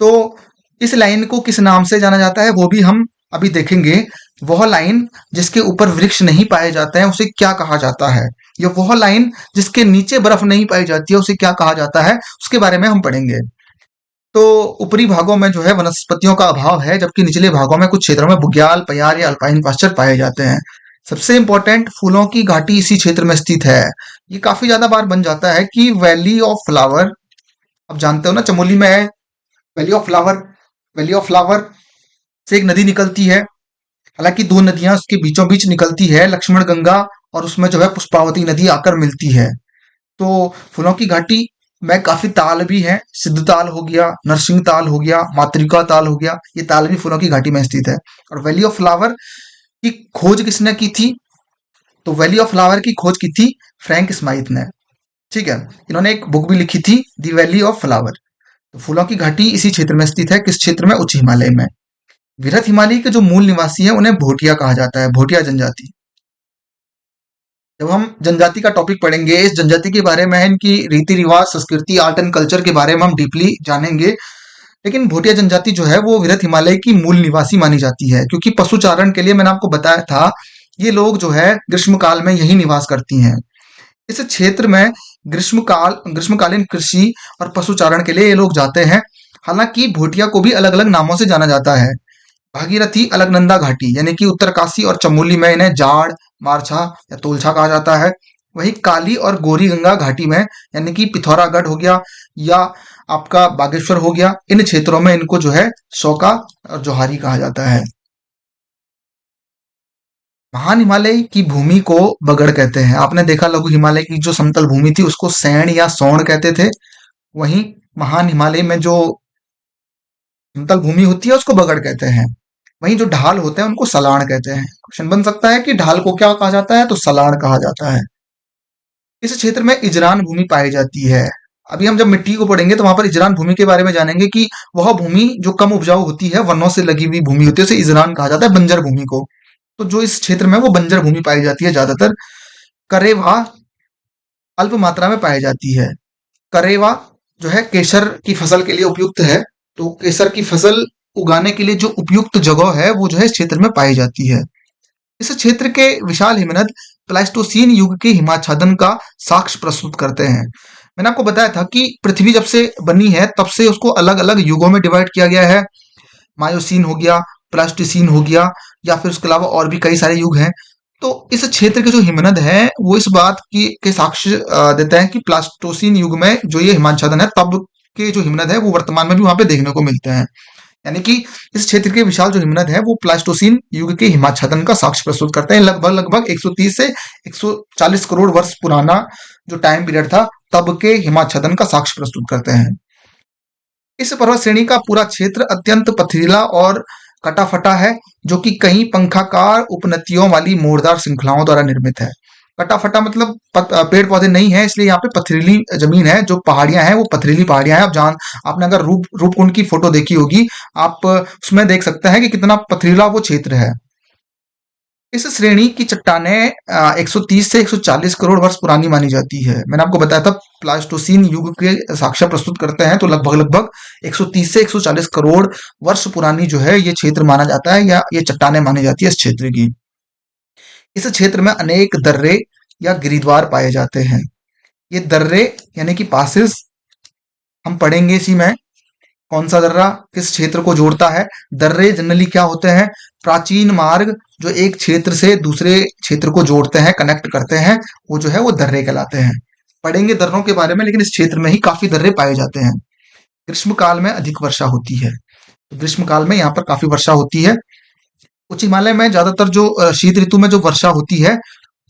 तो इस लाइन को किस नाम से जाना जाता है वो भी हम अभी देखेंगे। वह लाइन जिसके ऊपर वृक्ष नहीं पाए जाते हैं उसे क्या कहा जाता है, या वह लाइन जिसके नीचे बर्फ नहीं पाई जाती है उसे क्या कहा जाता है, उसके बारे में हम पढ़ेंगे। तो ऊपरी भागों में जो है वनस्पतियों का अभाव है, जबकि निचले भागों में कुछ क्षेत्रों में बुग्याल, पयार या अल्पाइन पास्चर पाए जाते हैं। सबसे इंपॉर्टेंट, फूलों की घाटी इसी क्षेत्र में स्थित है। ये काफी ज्यादा बार बन जाता है कि वैली ऑफ फ्लावर, अब जानते हो ना चमोली में है valley of flower. Valley of flower से एक नदी निकलती है। हालांकि दो नदियां उसके बीचों बीच निकलती है, लक्ष्मण गंगा, और उसमें जो है पुष्पावती नदी आकर मिलती है। तो फूलों की घाटी में काफी ताल भी है। सिद्ध ताल हो गया, नरसिंह ताल हो गया, मातृका ताल हो गया, ये ताल भी फूलों की घाटी में स्थित है। और वैली ऑफ फ्लावर की खोज किसने की थी? तो वैली ऑफ फ्लावर की खोज की थी फ्रैंक स्माइथ ने। ठीक है, इन्होंने एक बुक भी लिखी थी, दी वैली ऑफ फ्लावर। तो फूलों की घाटी इसी क्षेत्र में स्थित है। किस क्षेत्र में? उच्च हिमालय में। वृहद हिमालय के जो मूल निवासी हैं उन्हें भोटिया कहा जाता है, भोटिया जनजाति। जब हम जनजाति का टॉपिक पढ़ेंगे, इस जनजाति के बारे में, इनकी रीति रिवाज, संस्कृति, आर्ट एंड कल्चर के बारे में हम डीपली जानेंगे। लेकिन भोटिया जनजाति जो है वो वृहद हिमालय की मूल निवासी मानी जाती है, क्योंकि पशुचारण के लिए मैंने आपको बताया था, ये लोग जो है ग्रीष्मकाल में यही निवास करती हैं। इस क्षेत्र में ग्रीष्मकालीन कृषि और पशुचारण के लिए ये लोग जाते हैं। हालांकि भोटिया को भी अलग अलग नामों से जाना जाता है। भागीरथी, अलकनंदा घाटी, यानी कि उत्तरकाशी और चमोली में इन्हें जाड़, मारछा या तोलछा कहा जाता है। वही काली और गोरी गंगा घाटी में, यानी कि पिथौरागढ़ हो गया या आपका बागेश्वर हो गया, इन क्षेत्रों में इनको जो है शौका और जोहारी कहा जाता है। महान हिमालय की भूमि को बगड़ कहते हैं। आपने देखा लघु हिमालय की जो समतल भूमि थी उसको सैण या सौण कहते थे। वहीं महान हिमालय में जो समतल भूमि होती है उसको बगड़ कहते हैं। वहीं जो ढाल होते हैं उनको सलाण कहते हैं। क्वेश्चन बन सकता है कि ढाल को क्या कहा जाता है, तो सलाण कहा जाता है। इस क्षेत्र में इजरान भूमि पाई जाती है। अभी हम जब मिट्टी को पढ़ेंगे तो वहां पर इजरान भूमि के बारे में जानेंगे कि वह भूमि जो कम उपजाऊ होती है, वनों से लगी हुई भूमि होती है, उसे इजरान कहा जाता है, बंजर भूमि को। तो जो इस क्षेत्र में वो बंजर भूमि पाई जाती है ज्यादातर। करेवा अल्प मात्रा में पाई जाती है। करेवा जो है केसर की फसल के लिए उपयुक्त है। तो केसर की फसल उगाने के लिए जो उपयुक्त जगह है वो जो है इस क्षेत्र में पाई जाती है। इस क्षेत्र के विशाल हिमनद प्लाइस्टोसीन युग के हिमाच्छादन का साक्ष्य प्रस्तुत करते हैं। मैंने आपको बताया था कि पृथ्वी जब से बनी है तब से उसको अलग अलग युगों में डिवाइड किया गया है। मायोसीन हो गया, प्लास्टोसीन हो गया, या फिर उसके अलावा और भी कई सारे युग हैं। तो इस क्षेत्र के जो हिमनद हैं वो इस बात की के साक्ष्य देते हैं कि प्लास्टोसीन युग में जो ये हिमाच्छादन है तब के जो हिमनद है वो वर्तमान में भी वहां पे देखने को मिलते हैं। यानी कि इस क्षेत्र के विशाल जो हिमनद है वो प्लास्टोसीन युग के हिमाच्छादन का साक्ष्य प्रस्तुत करते हैं। लगभग लगभग 130 से 140 करोड़ वर्ष पुराना जो टाइम पीरियड था तब के हिमाच्छादन का साक्ष्य प्रस्तुत करते हैं। इस पर्वत श्रेणी का पूरा क्षेत्र अत्यंत पथरीला और कटा-फटा है, जो कि कई पंखाकार उपनदियों वाली मोड़दार श्रृंखलाओं द्वारा निर्मित है। कटा-फटा मतलब पेड़ पौधे नहीं है, इसलिए यहाँ पे पथरीली जमीन है। जो पहाड़ियां हैं वो पथरीली पहाड़ियां हैं। आप जान आपने अगर रूपकुंड की फोटो देखी होगी, आप उसमें देख सकते हैं कि कितना पथरीला वो क्षेत्र है। इस श्रेणी की चट्टानें 130 से 140 करोड़ वर्ष पुरानी मानी जाती है। मैंने आपको बताया था प्लास्टोसीन युग के साक्ष्य प्रस्तुत करते हैं, तो लगभग लगभग 130 से 140 करोड़ वर्ष पुरानी जो है ये क्षेत्र माना जाता है, या ये चट्टानें मानी जाती है इस क्षेत्र की। इस क्षेत्र में अनेक दर्रे या गिरिद्वार पाए जाते हैं। ये दर्रे यानी कि पासेस हम पढ़ेंगे इसी में। कौन सा दर्रा किस क्षेत्र को जोड़ता है। दर्रे जनरली क्या होते हैं, प्राचीन मार्ग जो एक क्षेत्र से दूसरे क्षेत्र को जोड़ते हैं, कनेक्ट करते हैं, वो जो है वो दर्रे कहलाते हैं। पढ़ेंगे दर्रों के बारे में, लेकिन इस क्षेत्र में ही काफी दर्रे पाए जाते हैं। ग्रीष्म काल में अधिक वर्षा होती है, तो ग्रीष्म काल में यहाँ पर काफी वर्षा होती है। उच्च हिमालय में ज्यादातर जो शीत ऋतु में जो वर्षा होती है,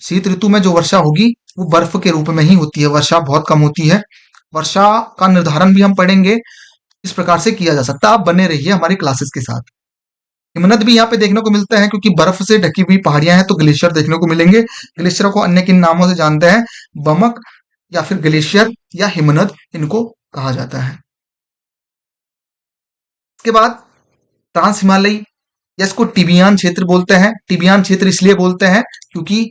शीत ऋतु में जो वर्षा होगी वो बर्फ के रूप में ही होती है, वर्षा बहुत कम होती है। वर्षा का निर्धारण भी हम पढ़ेंगे, इस प्रकार से किया जा सकता है। आप बने रहिए हमारी क्लासेस के साथ। हिमनद भी यहाँ पे देखने को मिलते हैं, क्योंकि बर्फ से ढकी हुई पहाड़ियां हैं तो ग्लेशियर देखने को मिलेंगे। ग्लेशियरों को अन्य किन नामों से जानते हैं, बमक या फिर ग्लेशियर या हिमनद इनको कहा जाता है। इसके बाद ट्रांस हिमालयी या इसको टिबियान क्षेत्र बोलते हैं। टिबियान क्षेत्र इसलिए बोलते हैं क्योंकि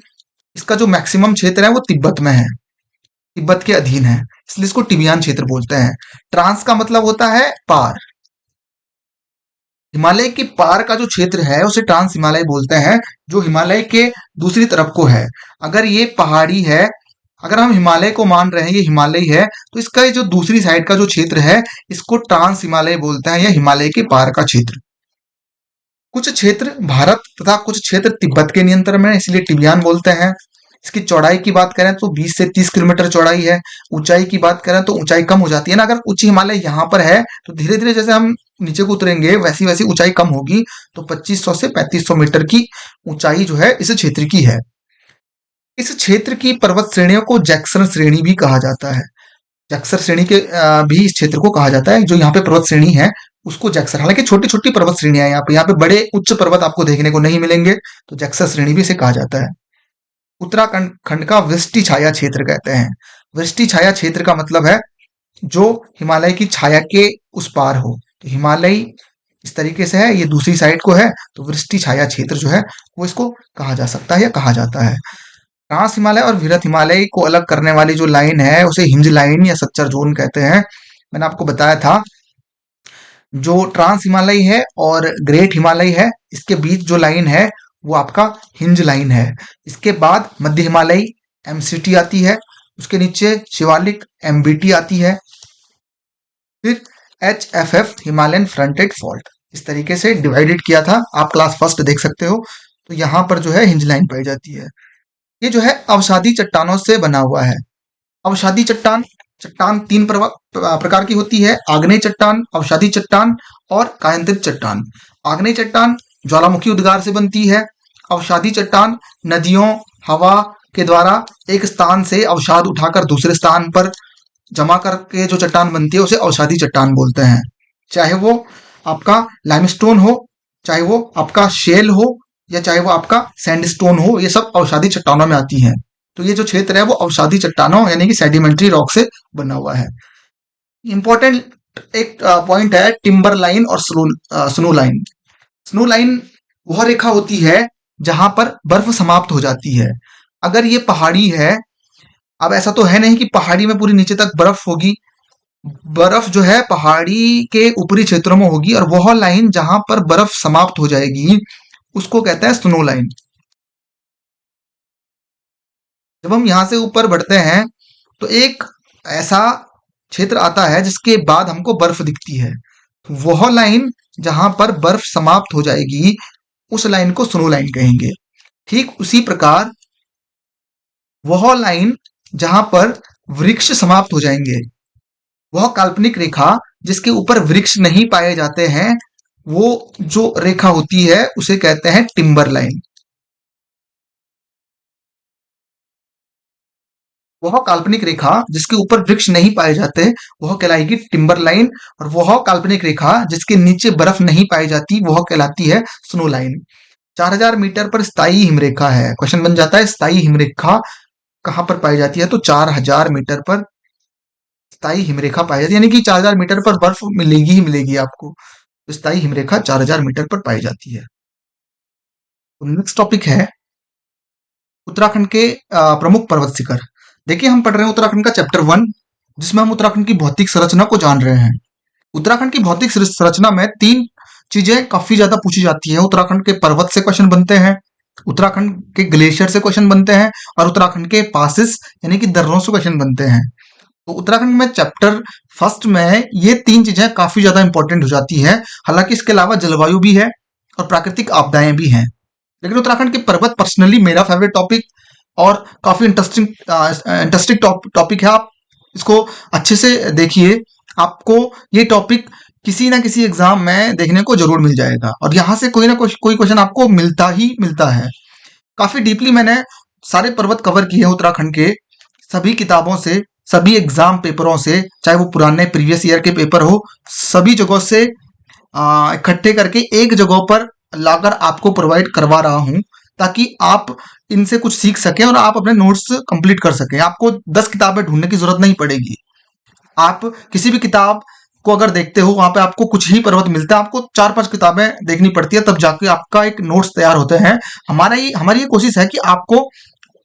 इसका जो मैक्सिमम क्षेत्र है वो तिब्बत में है, तिब्बत के अधीन है, इसलिए इसको टिबियान क्षेत्र बोलते हैं। ट्रांस का मतलब होता है पार। हिमालय के पार का जो क्षेत्र है उसे ट्रांस हिमालय बोलते हैं, जो हिमालय के दूसरी तरफ को है। अगर ये पहाड़ी है, अगर हम हिमालय को मान रहे हैं ये हिमालय है, तो इसका ये जो दूसरी साइड का जो क्षेत्र है इसको ट्रांस हिमालय बोलते हैं, या हिमालय के पार का क्षेत्र। कुछ क्षेत्र भारत तथा कुछ क्षेत्र तिब्बत के नियंत्रण में है, इसलिए टिबियान बोलते हैं। इसकी चौड़ाई की बात करें तो 20 से 30 किलोमीटर चौड़ाई है। ऊंचाई की बात करें तो ऊंचाई कम हो जाती है ना, अगर उच्च हिमालय यहाँ पर है तो धीरे धीरे जैसे हम नीचे को उतरेंगे वैसी वैसी ऊंचाई कम होगी, तो 2500 से 3500 मीटर की ऊंचाई जो है इस क्षेत्र की है। इस क्षेत्र की पर्वत श्रेणियों को जैक्सन श्रेणी भी कहा जाता है। जैक्सर श्रेणी के भी इस क्षेत्र को कहा जाता है। जो यहाँ पे पर्वत श्रेणी है उसको जैक्सर, हालांकि छोटी छोटी पर्वत श्रेणियां यहाँ पे बड़े उच्च पर्वत आपको देखने को नहीं मिलेंगे, तो जैक्सर श्रेणी भी इसे कहा जाता है। उत्तराखंड खंड का वृष्टि छाया क्षेत्र कहते हैं। वृष्टि छाया क्षेत्र का मतलब है जो हिमालय की छाया के उस पार हो। तो हिमालय इस तरीके से है, ये दूसरी साइड को है, तो वृष्टि छाया क्षेत्र जो है वो इसको कहा जा सकता है या कहा जाता है। ट्रांस हिमालय और वृहत हिमालय को अलग करने वाली जो लाइन है उसे हिंज लाइन या सच्चर जोन कहते हैं। मैंने आपको बताया था जो ट्रांस हिमालय है और ग्रेट हिमालय है, इसके बीच जो लाइन है वो आपका हिंज लाइन है। इसके बाद मध्य हिमालय एमसीटी आती है, उसके नीचे शिवालिक एमबीटी आती है, फिर एचएफएफ हिमालयन फ्रंटेड फॉल्ट। इस तरीके से डिवाइडेड किया था, आप क्लास फर्स्ट देख सकते हो। तो यहाँ पर जो है हिंज लाइन पाई जाती है। ये जो है अवसादी चट्टानों से बना हुआ है। अवसादी चट्टान, चट्टान तीन प्रकार की होती है: आग्नेय चट्टान, अवसादी चट्टान और कायांतरित चट्टान। आग्नेय चट्टान ज्वालामुखी उद्गार से बनती है। अवसादी चट्टान नदियों, हवा के द्वारा एक स्थान से अवसाद उठाकर दूसरे स्थान पर जमा करके जो चट्टान बनती है उसे अवसादी चट्टान बोलते हैं। चाहे वो आपका लाइमस्टोन हो, चाहे वो आपका शेल हो, या चाहे वो आपका सैंडस्टोन हो, ये सब अवसादी चट्टानों में आती हैं। तो ये जो क्षेत्र है वो अवसादी चट्टानों यानी कि सेडिमेंट्री रॉक से बना हुआ है। इंपॉर्टेंट एक पॉइंट है टिम्बर लाइन और स्नो लाइन। स्नो लाइन वह रेखा होती है जहां पर बर्फ समाप्त हो जाती है। अगर ये पहाड़ी है, अब ऐसा तो है नहीं कि पहाड़ी में पूरी नीचे तक बर्फ होगी। बर्फ जो है पहाड़ी के ऊपरी क्षेत्रों में होगी और वह लाइन जहां पर बर्फ समाप्त हो जाएगी उसको कहते हैं स्नो लाइन। जब हम यहां से ऊपर बढ़ते हैं तो एक ऐसा क्षेत्र आता है जिसके बाद हमको बर्फ दिखती है। वह लाइन जहां पर बर्फ समाप्त हो जाएगी उस लाइन को स्नो लाइन कहेंगे। ठीक उसी प्रकार वह लाइन जहां पर वृक्ष समाप्त हो जाएंगे, वह काल्पनिक रेखा जिसके ऊपर वृक्ष नहीं पाए जाते हैं, वो जो रेखा होती है उसे कहते हैं टिम्बर लाइन। वह काल्पनिक रेखा जिसके ऊपर वृक्ष नहीं पाए जाते वह कहलाएगी टिम्बर लाइन, और वह काल्पनिक रेखा जिसके नीचे बर्फ नहीं पाई जाती वह कहलाती है स्नो लाइन। 4000 मीटर पर स्थायी हिमरेखा है। क्वेश्चन बन जाता है स्थायी हिमरेखा कहां पर पाई जाती है, तो 4000 मीटर पर स्थायी हिमरेखा पाई जाती है, यानी कि 4000 मीटर पर बर्फ मिलेगी ही मिलेगी आपको। तो स्थायी हिमरेखा 4000 मीटर पर पाई जाती है। तो नेक्स्ट टॉपिक है उत्तराखंड के प्रमुख पर्वत शिखर। देखिए हम पढ़ रहे हैं उत्तराखंड का चैप्टर 1, जिसमें हम उत्तराखंड की भौतिक संरचना को जान रहे हैं। उत्तराखंड की भौतिक संरचना में तीन चीजें काफी ज्यादा पूछी जाती है। उत्तराखंड के पर्वत से क्वेश्चन बनते हैं, उत्तराखंड के ग्लेशियर से क्वेश्चन बनते हैं, और उत्तराखंड के पासिस यानी कि दर्रों से क्वेश्चन बनते हैं। तो उत्तराखंड में चैप्टर फर्स्ट में ये तीन चीजें काफी ज्यादा इंपॉर्टेंट हो जाती है। हालांकि इसके अलावा जलवायु भी है और प्राकृतिक आपदाएं भी हैं, लेकिन उत्तराखंड के पर्वत पर्सनली मेरा फेवरेट टॉपिक और काफी इंटरेस्टिंग टॉपिक है। आप इसको अच्छे से देखिए, आपको ये टॉपिक किसी ना किसी एग्जाम में देखने को जरूर मिल जाएगा, और यहाँ से कोई ना कोई क्वेश्चन आपको मिलता ही मिलता है। काफी डीपली मैंने सारे पर्वत कवर किए हैं उत्तराखंड के, सभी किताबों से, सभी एग्जाम पेपरों से, चाहे वो पुराने प्रीवियस ईयर के पेपर हो, सभी जगहों से इकट्ठे करके एक जगह पर लाकर आपको प्रोवाइड करवा रहा हूं, ताकि आप इनसे कुछ सीख सकें और आप अपने नोट्स कंप्लीट कर सकें। आपको 10 किताबें ढूंढने की जरूरत नहीं पड़ेगी। आप किसी भी किताब को अगर देखते हो वहां पे आपको कुछ ही पर्वत मिलता है, आपको 4-5 किताबें देखनी पड़ती है, तब जाके आपका एक नोट्स तैयार होते हैं। हमारी ये कोशिश है कि आपको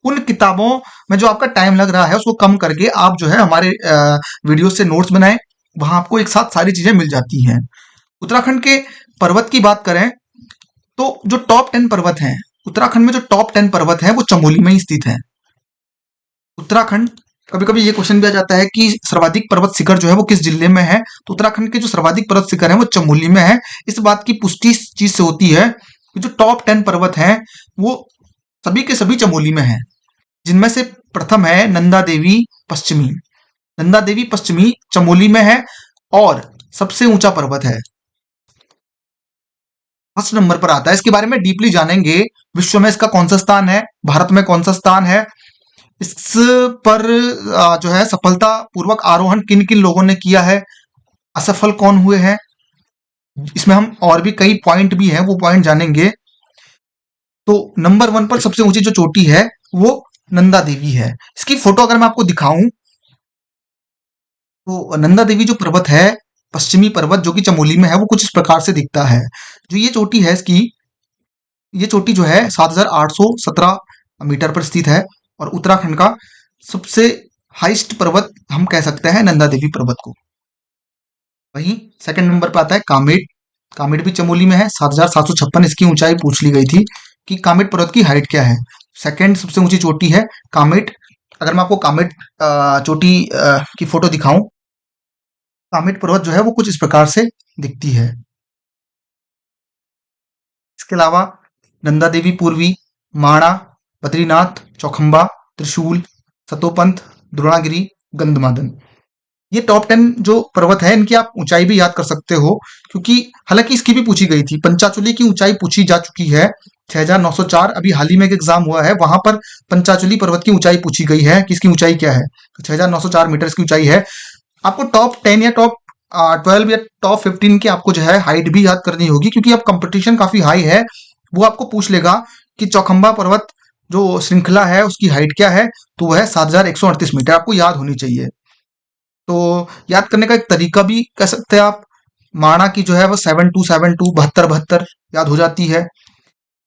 उन किताबों में जो आपका टाइम लग रहा है उसको कम करके आप जो है हमारे वीडियो से नोट्स बनाएं, वहां आपको एक साथ सारी चीजें मिल जाती हैं। उत्तराखंड के पर्वत की बात करें तो जो टॉप 10 पर्वत हैं उत्तराखंड में, जो टॉप 10 पर्वत हैं वो चमोली में ही स्थित है। उत्तराखंड, कभी कभी ये क्वेश्चन भी आ जाता है कि सर्वाधिक पर्वत शिखर जो है वो किस जिले में है, तो उत्तराखंड के जो सर्वाधिक पर्वत शिखर है वो चमोली में है। इस बात की पुष्टि इस चीज से होती है कि जो टॉप 10 पर्वत हैं वो सभी के सभी चमोली में है, जिनमें से प्रथम है नंदा देवी पश्चिमी। नंदा देवी पश्चिमी चमोली में है और सबसे ऊंचा पर्वत है, फर्स्ट नंबर पर आता है। इसके बारे में डीपली जानेंगे, विश्व में इसका कौन सा स्थान है, भारत में कौन सा स्थान है, इस पर जो है सफलता पूर्वक आरोहण किन किन लोगों ने किया है, असफल कौन हुए हैं, इसमें हम और भी कई पॉइंट भी हैं वो पॉइंट जानेंगे। तो नंबर 1 पर सबसे ऊंची जो चोटी है वो नंदा देवी है। इसकी फोटो अगर मैं आपको दिखाऊं तो नंदा देवी जो पर्वत है, पश्चिमी पर्वत जो कि चमोली में है, वो कुछ इस प्रकार से दिखता है। जो ये चोटी है इसकी, ये चोटी जो है 7817 मीटर पर स्थित है, और उत्तराखंड का सबसे हाईएस्ट पर्वत हम कह सकते हैं नंदा देवी पर्वत को। वहीं सेकंड नंबर पर आता है कामेट। कामेट भी चमोली में है, 7756 इसकी ऊंचाई पूछ ली गई थी कि कामेट पर्वत की हाइट क्या है। सेकंड सबसे ऊंची चोटी है कामेट। अगर मैं आपको कामेट चोटी की फोटो दिखाऊं, कामेट पर्वत जो है वो कुछ इस प्रकार से दिखती है। इसके अलावा नंदा देवी पूर्वी, माणा, बद्रीनाथ, चौखंबा, त्रिशूल, सतोपंथ, द्रोणागिरी, गंधमादन। ये टॉप 10 जो पर्वत है इनकी आप ऊंचाई भी याद कर सकते हो, क्योंकि हालांकि इसकी भी पूछी गई थी। पंचाचूली की ऊंचाई पूछी जा चुकी है 6,904। अभी हाल ही में एक एग्जाम हुआ है, वहां पर पंचाचूली पर्वत की ऊंचाई पूछी गई है कि इसकी ऊंचाई क्या है, तो 6,904 मीटर इसकी ऊंचाई है। आपको टॉप 10 या टॉप 12 या टॉप 15 की आपको जो है हाइट भी याद करनी होगी, क्योंकि अब कंपटीशन काफी हाई है। वो आपको पूछ लेगा कि चौखंबा पर्वत जो श्रृंखला है उसकी हाइट क्या है, तो वह है 7,138 मीटर, आपको याद होनी चाहिए। तो याद करने का एक तरीका भी कह सकते हैं आप, माणा की जो है वो 7272 72 72 याद हो जाती है।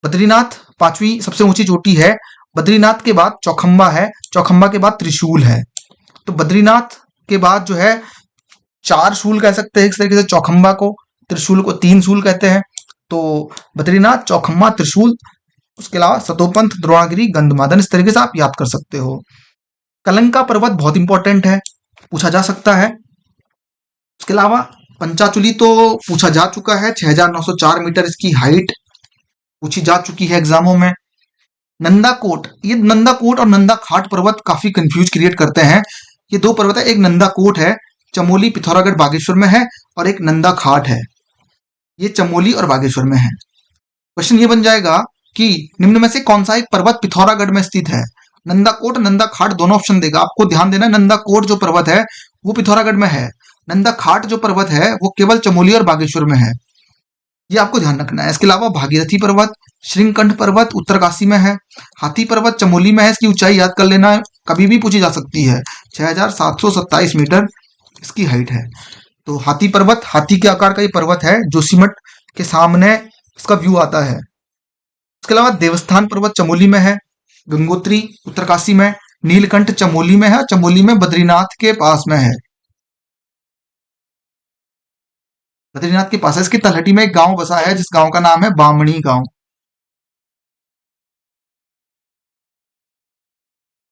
बद्रीनाथ पांचवी सबसे ऊंची चोटी है। बद्रीनाथ के बाद चौखंबा है, चौखंबा के बाद त्रिशूल है। तो बद्रीनाथ के बाद जो है 4 शूल कह सकते हैं इस तरीके से चौखंबा को, त्रिशूल को 3 शूल कहते हैं। तो बद्रीनाथ, चौखंबा, त्रिशूल, उसके अलावा सतोपंथ, द्रोणागिरी, गंधमादन, इस तरीके से आप याद कर सकते हो। कलंका पर्वत बहुत इंपॉर्टेंट है, पूछा जा सकता है। उसके अलावा पंचाचूली तो पूछा जा चुका है, 6,904 मीटर इसकी हाइट पूछी जा चुकी है एग्जामों में। नंदाकोट, ये नंदाकोट और नंदाखाट पर्वत काफी कंफ्यूज क्रिएट करते हैं। ये दो पर्वत है, एक नंदाकोट है, चमोली, पिथौरागढ़, बागेश्वर में है, और एक नंदाखाट है, ये चमोली और बागेश्वर में है। क्वेश्चन ये बन जाएगा कि निम्न में से कौन सा एक पर्वत पिथौरागढ़ में स्थित है। नंदाकोट, नंदाखाट दोनों ऑप्शन देगा, आपको ध्यान देना नंदाकोट जो पर्वत है वो पिथौरागढ़ में है, नंदाखाट जो पर्वत है वो केवल चमोली और बागेश्वर में है, ये आपको ध्यान रखना है। इसके अलावा भागीरथी पर्वत, श्रृंगकंठ पर्वत उत्तरकाशी में है, हाथी पर्वत चमोली में है, इसकी ऊंचाई याद कर लेना, कभी भी पूछी जा सकती है, 6,727 मीटर इसकी हाइट है। तो हाथी पर्वत, हाथी के आकार का ये पर्वत है, जोशीमठ के सामने इसका व्यू आता है। इसके अलावा देवस्थान पर्वत चमोली में है, गंगोत्री उत्तरकाशी में, नीलकंठ चमोली में है, चमोली में बद्रीनाथ के पास में है, बद्रीनाथ के पास है। इसकी तलहटी में एक गांव बसा है जिस गांव का नाम है बामणी गांव।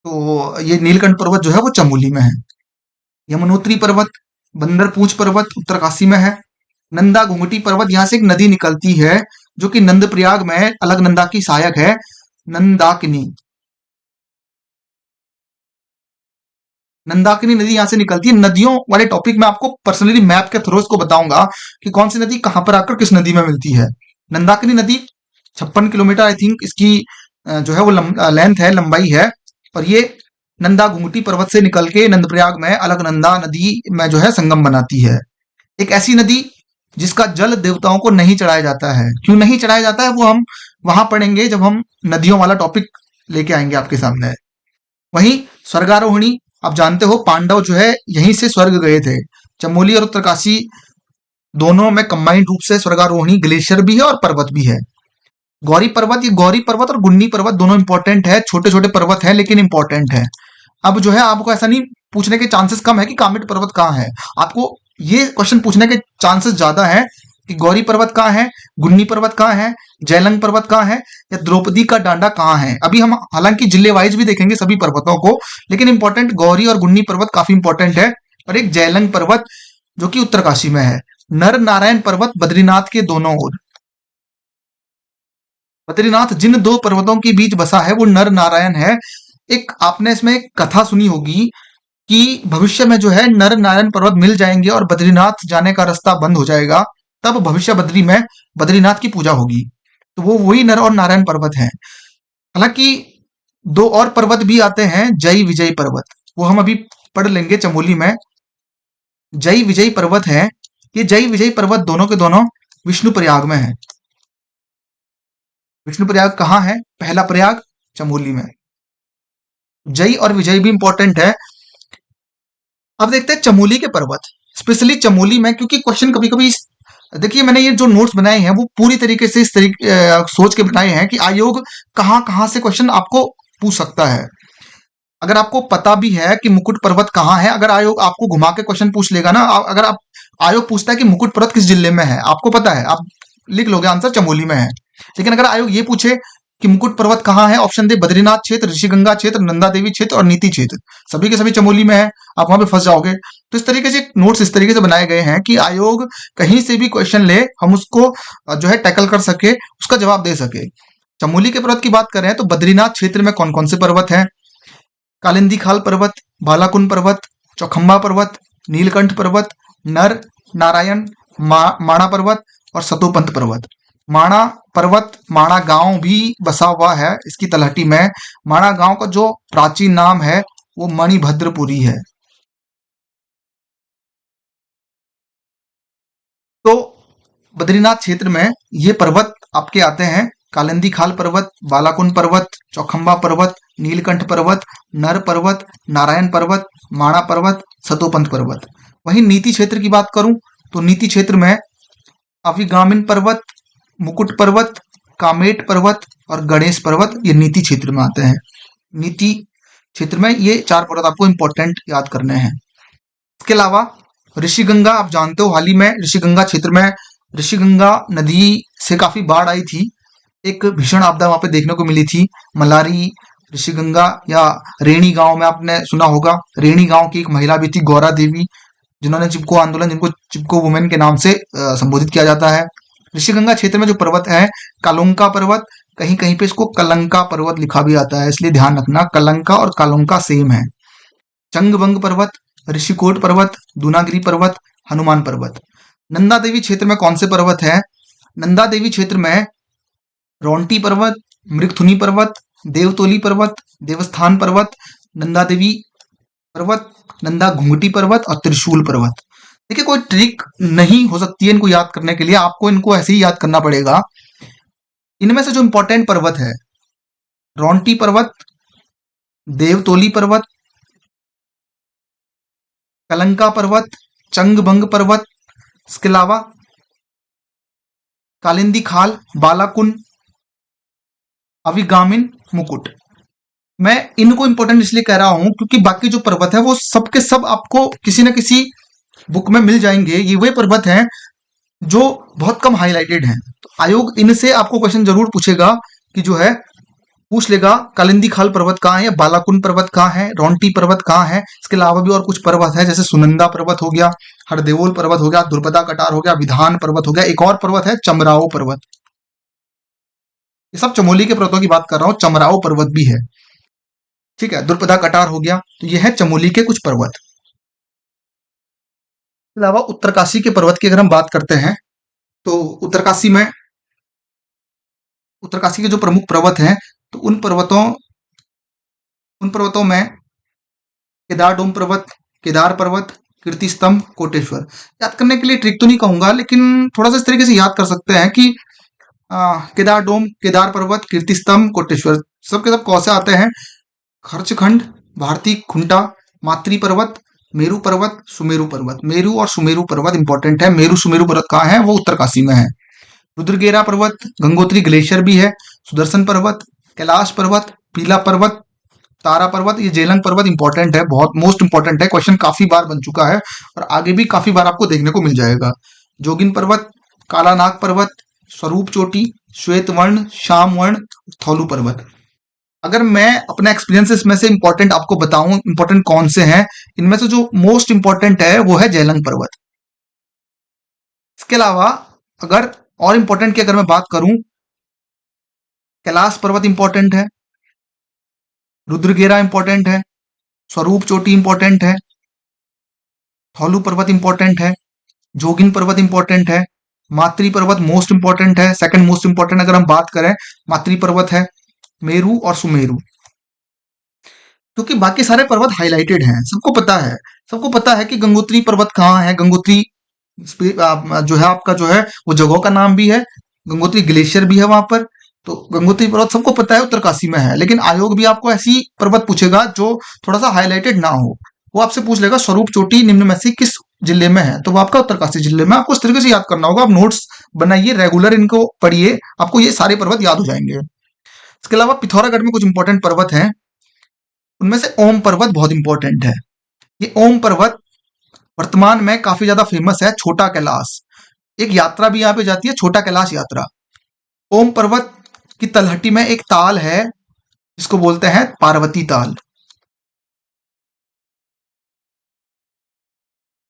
तो ये नीलकंठ पर्वत जो है वो चमोली में है। यमुनोत्री पर्वत, बंदरपूछ पर्वत उत्तरकाशी में है। नंदा घुंघटी पर्वत, यहाँ से एक नदी निकलती है जो कि नंदप्रयाग में अलकनंदा की सहायक है, नंदाकिनी। नंदाकिनी नदी यहाँ से निकलती है। नदियों वाले टॉपिक में आपको पर्सनली मैप के थ्रू इसको बताऊंगा कि कौन सी नदी कहां पर आकर किस नदी में मिलती है। नंदाकिनी नदी 56 किलोमीटर आई थिंक इसकी जो है वो लेंथ है, लंबाई है, और ये नंदा घुंघटी पर्वत से निकल के नंदप्रयाग में अलकनंदा नदी में जो है संगम बनाती है। एक ऐसी नदी जिसका जल देवताओं को नहीं चढ़ाया जाता है। क्यों नहीं चढ़ाया जाता है वो हम वहां पढ़ेंगे जब हम नदियों वाला टॉपिक लेके आएंगे आपके सामने। वहीं स्वर्गारोहिणी, आप जानते हो पांडव जो है यहीं से स्वर्ग गए थे। चमोली और उत्तरकाशी दोनों में कंबाइंड रूप से स्वर्गारोहिणी ग्लेशियर भी है और पर्वत भी है। गौरी पर्वत, ये गौरी पर्वत और गुन्नी पर्वत दोनों इंपॉर्टेंट है, छोटे छोटे पर्वत है लेकिन इंपॉर्टेंट है। अब जो है आपको ऐसा नहीं पूछने के चांसेस कम है कि कामेट पर्वत कहाँ है, आपको ये क्वेश्चन पूछने के चांसेस ज्यादा है कि गौरी पर्वत कहाँ है, गुन्नी पर्वत कहाँ है, जयलंग पर्वत कहाँ है, या द्रौपदी का डांडा कहाँ है। अभी हम हालांकि जिले वाइज भी देखेंगे सभी पर्वतों को, लेकिन इंपॉर्टेंट गौरी और गुन्नी पर्वत काफी इंपॉर्टेंट है, और एक जयलंग पर्वत जो कि उत्तरकाशी में है। नर नारायण पर्वत बद्रीनाथ के दोनों ओर। बद्रीनाथ जिन दो पर्वतों के बीच बसा है वो नर नारायण है। एक आपने इसमें एक कथा सुनी होगी कि भविष्य में जो है नर नारायण पर्वत मिल जाएंगे और बद्रीनाथ जाने का रास्ता बंद हो जाएगा, तब भविष्य बद्री में बद्रीनाथ की पूजा होगी। तो वो वही नर और नारायण पर्वत है। हालांकि दो और पर्वत भी आते हैं, जय विजय पर्वत, वो हम अभी पढ़ लेंगे चमोली में। जय विजय पर्वत है, ये जय विजय पर्वत दोनों के दोनों विष्णु प्रयाग में है। विष्णु प्रयाग कहाँ है? पहला प्रयाग चमोली में। जय और विजय भी इंपॉर्टेंट है। अब देखते हैं चमोली के पर्वत, स्पेशली चमोली में, क्योंकि क्वेश्चन कभी कभी देखिए मैंने ये जो नोट्स बनाए हैं वो पूरी तरीके से इस तरीके सोच के बनाए हैं कि आयोग कहाँ कहाँ से क्वेश्चन आपको पूछ सकता है। अगर आपको पता भी है कि मुकुट पर्वत कहाँ है, अगर आयोग आपको घुमा के क्वेश्चन पूछ लेगा ना, अगर आप आयोग पूछता है कि मुकुट पर्वत किस जिले में है, आपको पता है, आप लिख लोगे आंसर चमोली में है। लेकिन अगर आयोग ये पूछे कि मुकुट पर्वत कहाँ है, ऑप्शन दे बद्रीनाथ क्षेत्र, ऋषिगंगा क्षेत्र, नंदा देवी क्षेत्र और नीति क्षेत्र, सभी के सभी चमोली में है, आप वहां पे फंस जाओगे। तो इस तरीके से नोट्स इस तरीके से बनाए गए हैं कि आयोग कहीं से भी क्वेश्चन ले हम उसको जो है टैकल कर सके, उसका जवाब दे सके। चमोली के पर्वत की बात करें तो बद्रीनाथ क्षेत्र में कौन कौन से पर्वत हैं? कालिंदी खाल पर्वत, बालाकुन पर्वत, चौखंबा पर्वत, नीलकंठ पर्वत, नर, नारायण, माणा पर्वत और सतोपंत पर्वत। माणा पर्वत, माणा गांव भी बसा हुआ है इसकी तलहटी में। माणा गांव का जो प्राचीन नाम है वो मणिभद्रपुरी है। तो बद्रीनाथ क्षेत्र में ये पर्वत आपके आते हैं: कालिंदी खाल पर्वत, बालाकुन पर्वत, चौखंबा पर्वत, नीलकंठ पर्वत, नर पर्वत, नारायण पर्वत, माणा पर्वत, सतोपंत पर्वत। वहीं नीति क्षेत्र की बात करूं तो नीति क्षेत्र में अभिगामिन पर्वत, मुकुट पर्वत, कामेट पर्वत और गणेश पर्वत ये नीति क्षेत्र में आते हैं। नीति क्षेत्र में ये चार पर्वत आपको इंपॉर्टेंट याद करने हैं। इसके अलावा ऋषिगंगा, आप जानते हो हाल ही में ऋषिगंगा क्षेत्र में ऋषिगंगा नदी से काफी बाढ़ आई थी। एक भीषण आपदा वहां पे देखने को मिली थी। मलारी, ऋषिगंगा या रेणी गांव में आपने सुना होगा। रेणी गांव की एक महिला भी थी, गौरा देवी, जिन्होंने चिपको आंदोलन, जिनको चिपको वुमेन के नाम से संबोधित किया जाता है। ऋषिगंगा क्षेत्र में जो पर्वत है, कालोंका पर्वत, कहीं कहीं पे इसको कलंका पर्वत लिखा भी आता है, इसलिए ध्यान रखना, कलंका और कालोंका सेम है। चंगबंग पर्वत, ऋषिकोट पर्वत, दूनागिरी पर्वत, हनुमान पर्वत। नंदा देवी क्षेत्र में कौन से पर्वत है? नंदा देवी क्षेत्र में रोंटी पर्वत, मृगथुनी पर्वत, देवतोली पर्वत, देवस्थान पर्वत, नंदा देवी पर्वत, नंदा घुंघटी पर्वत और त्रिशूल पर्वत। देखिए, कोई ट्रिक नहीं हो सकती है इनको याद करने के लिए, आपको इनको ऐसे ही याद करना पड़ेगा। इनमें से जो इंपॉर्टेंट पर्वत है, रोंटी पर्वत, देवतोली पर्वत, कलंका पर्वत, चंगबंग पर्वत, इसके अलावा कालिंदी खाल, बालाकुन, अभिगामिन, मुकुट। मैं इनको इंपॉर्टेंट इसलिए कह रहा हूं क्योंकि बाकी जो पर्वत है वो सबके सब आपको किसी न किसी बुक में मिल जाएंगे। ये वे पर्वत हैं जो बहुत कम हाईलाइटेड हैं। तो आयोग इनसे आपको क्वेश्चन जरूर पूछेगा कि जो है पूछ लेगा कालिंदी खाल पर्वत कहाँ है, बालाकुन पर्वत कहाँ है, रोंटी पर्वत कहाँ है। इसके अलावा भी और कुछ पर्वत है, जैसे सुनंदा पर्वत हो गया, हरदेवोल पर्वत हो गया, द्रुपदा कटार हो गया, विधान पर्वत हो गया। एक और पर्वत है चमराव पर्वत। ये सब चमोली के पर्वतों की बात कर रहा हूँ। चमराव पर्वत भी है, ठीक है, द्रुपदा कटार हो गया। तो ये है चमोली के कुछ पर्वत। इसके अलावा उत्तरकाशी के पर्वत की अगर हम बात करते हैं तो उत्तरकाशी के जो प्रमुख पर्वत हैं, तो उन पर्वतों में केदार डोम पर्वत, केदार पर्वत, कीर्ति स्तंभ, कोटेश्वर। याद करने के लिए ट्रिक तो नहीं कहूंगा, लेकिन थोड़ा सा इस तरीके से याद कर सकते हैं कि केदार डोम, केदार पर्वत, कीर्ति स्तंभ, कोटेश्वर सबके सब कौन से आते हैं? खर्चखंड, भारती खुंटा, मातृ पर्वत, मेरू पर्वत, सुमेरु पर्वत। मेरू और सुमेरु पर्वत इंपॉर्टेंट है। मेरू सुमेरु पर्वत कहाँ है? वो उत्तरकाशी में है। रुद्रगेरा पर्वत, गंगोत्री ग्लेशियर भी है, सुदर्शन पर्वत, कैलाश पर्वत, पीला पर्वत, तारा पर्वत। ये जेलंग पर्वत इंपॉर्टेंट है, बहुत मोस्ट इंपॉर्टेंट है, क्वेश्चन काफी बार बन चुका है और आगे भी काफी बार आपको देखने को मिल जाएगा। जोगिन पर्वत, काला नाग पर्वत, स्वरूप चोटी, श्वेत वर्ण, श्याम वर्ण, थौलू पर्वत। अगर मैं अपना एक्सपीरियंस इसमें से इंपॉर्टेंट आपको बताऊं, इंपॉर्टेंट कौन से हैं, इनमें से जो मोस्ट इंपॉर्टेंट है वो है जेलंग पर्वत। इसके अलावा अगर और इंपॉर्टेंट की अगर मैं बात करूं, कैलाश पर्वत इंपॉर्टेंट है, रुद्रगेरा इंपॉर्टेंट है, स्वरूप चोटी इंपॉर्टेंट है, थौलू पर्वत इंपॉर्टेंट है, जोगिन पर्वत इंपॉर्टेंट है, मातृ पर्वत मोस्ट इंपॉर्टेंट है। सेकंड मोस्ट इंपॉर्टेंट अगर हम बात करें, मातृ पर्वत है, मेरू और सुमेरु। क्योंकि बाकी सारे पर्वत हाईलाइटेड हैं, सबको पता है। सबको पता है कि गंगोत्री पर्वत कहाँ है। गंगोत्री जो है आपका जो है वो जगह का नाम भी है, गंगोत्री ग्लेशियर भी है वहां पर। तो गंगोत्री पर्वत सबको पता है उत्तरकाशी में है, लेकिन आयोग भी आपको ऐसी पर्वत पूछेगा जो थोड़ा सा हाईलाइटेड ना हो। वो आपसे पूछ लेगा स्वरूप चोटी निम्न में से किस जिले में है, तो वो आपका उत्तरकाशी जिले में। आपको इस तरीके से याद करना होगा। आप नोट्स बनाइए, रेगुलर इनको पढ़िए, आपको ये सारे पर्वत याद हो जाएंगे। इसके अलावा पिथौरागढ़ में कुछ इंपॉर्टेंट पर्वत हैं, उनमें से ओम पर्वत बहुत इंपॉर्टेंट है। ये ओम पर्वत वर्तमान में काफी ज्यादा फेमस है। छोटा कैलाश, एक यात्रा भी यहाँ पे जाती है, छोटा कैलाश यात्रा। ओम पर्वत की तलहटी में एक ताल है जिसको बोलते हैं पार्वती ताल।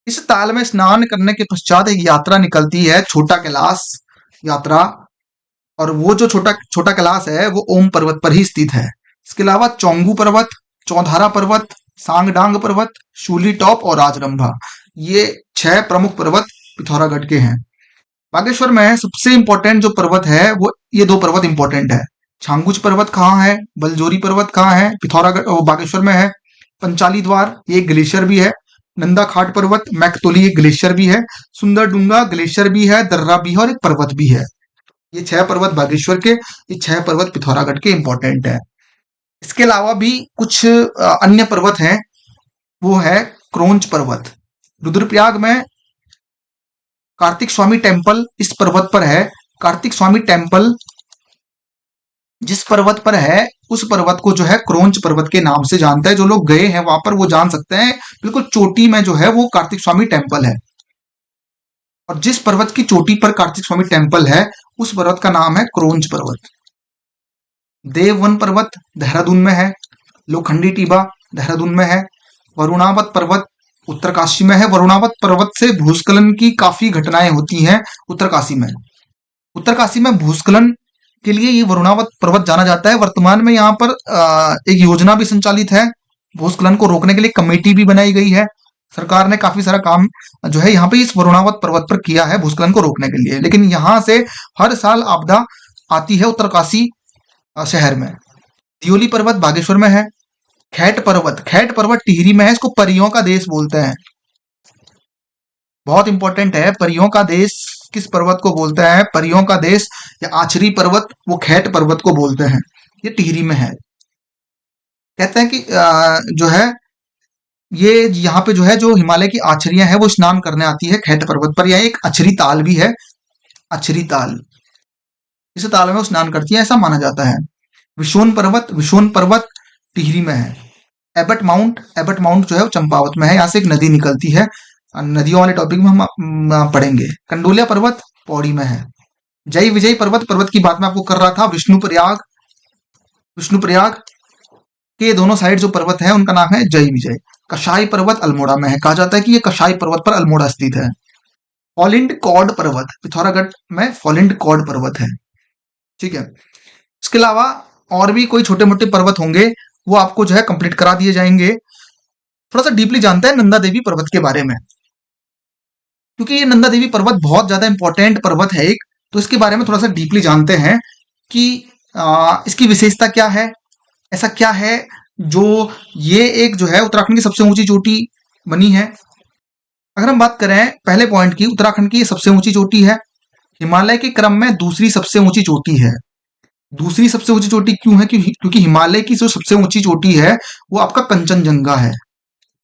इस ताल में स्नान करने के पश्चात एक यात्रा निकलती है, छोटा कैलाश यात्रा। और वो जो छोटा छोटा कैलाश है वो ओम पर्वत पर ही स्थित है। इसके अलावा चौंगू पर्वत, चौधारा पर्वत, सांगडांग पर्वत, शूली टॉप और राजरंभा, ये 6 प्रमुख पर्वत पिथौरागढ़ के हैं। बागेश्वर में सबसे इंपॉर्टेंट जो पर्वत है वो ये 2 पर्वत इंपॉर्टेंट है। छांगुच पर्वत कहाँ है, बलजोरी पर्वत कहाँ है, पिथौरागढ़ बागेश्वर में है। पंचाली द्वार ये एक ग्लेशियर भी है। नंदा खाट पर्वत, मैकतोली एक ग्लेशियर भी है। सुंदरडूंगा ग्लेशियर भी है, दर्रा भी है और एक पर्वत भी है। ये 6 पर्वत बागेश्वर के, ये 6 पर्वत पिथौरागढ़ के इंपॉर्टेंट है। इसके अलावा भी कुछ अन्य पर्वत हैं, वो है क्रोंच पर्वत। रुद्रप्रयाग में कार्तिक स्वामी टेम्पल इस पर्वत पर है। कार्तिक स्वामी टेम्पल जिस पर्वत पर है उस पर्वत को जो है क्रोंच पर्वत के नाम से जानता है। जो लोग गए हैं वहां पर वो जान सकते हैं, बिल्कुल चोटी में जो है वो कार्तिक स्वामी टेम्पल है। और जिस पर्वत की चोटी पर कार्तिक स्वामी टेम्पल है उस पर्वत का नाम है क्रोंच पर्वत। देववन पर्वत देहरादून में है। लोखंडी टीबा देहरादून में है। वरुणावत पर्वत उत्तरकाशी में है। वरुणावत पर्वत से भूस्खलन की काफी घटनाएं होती हैं उत्तरकाशी में। उत्तरकाशी में भूस्खलन के लिए ये वरुणावत पर्वत जाना जाता है। वर्तमान में यहाँ पर एक योजना भी संचालित है, भूस्खलन को रोकने के लिए कमेटी भी बनाई गई है। सरकार ने काफी सारा काम जो है यहाँ पे इस वरुणावत पर्वत पर किया है भूस्खलन को रोकने के लिए। लेकिन यहाँ से हर साल आपदा आती है उत्तरकाशी शहर में। दियोली पर्वत बागेश्वर में है। खैट पर्वत टिहरी में है। इसको परियों का देश बोलते हैं। बहुत इंपॉर्टेंट है, परियों का देश किस पर्वत को बोलते हैं? परियों का देश या आचरी पर्वत वो खैट पर्वत को बोलते हैं। ये टिहरी में है। कहते हैं कि जो है ये यहाँ पे जो है जो हिमालय की आचरियां हैं वो स्नान करने आती है खैट पर्वत पर। यह एक अछरी ताल भी है, अछरी ताल, इस ताल में वो स्नान करती है ऐसा माना जाता है। विशोन पर्वत टिहरी में है। एबट माउंट जो है वो चंपावत में है। यहाँ से एक नदी निकलती है, नदियों वाले टॉपिक में हम पढ़ेंगे। कंडोलिया पर्वत पौड़ी में है। जय विजय पर्वत की बात मैं आपको कर रहा था। विष्णुप्रयाग के दोनों साइड जो पर्वत है उनका नाम है जय विजय। कशाई पर्वत अल्मोड़ा में है। कहा जाता है कि ये कशाई पर्वत पर अल्मोड़ा स्थित है। फॉलिंड कॉर्ड पर्वत पिथौरागढ़ में फॉलिंड कॉर्ड पर्वत है। ठीक है, इसके अलावा और भी कोई छोटे मोटे पर्वत होंगे वो आपको जो है कंप्लीट करा दिए जाएंगे। थोड़ा सा डीपली जानते हैं नंदा देवी पर्वत के बारे में, क्योंकि ये नंदा देवी पर्वत बहुत ज्यादा इंपॉर्टेंट पर्वत है एक, तो इसके बारे में थोड़ा सा डीपली जानते हैं कि इसकी विशेषता क्या है, ऐसा क्या है जो ये एक जो है उत्तराखंड की सबसे ऊंची चोटी बनी है। अगर हम बात करें पहले पॉइंट की, उत्तराखंड की सबसे ऊंची चोटी है, हिमालय के क्रम में दूसरी सबसे ऊंची चोटी है। दूसरी सबसे ऊंची चोटी क्यों है? क्योंकि हिमालय की जो सबसे ऊंची चोटी है वो आपका कंचनजंगा है।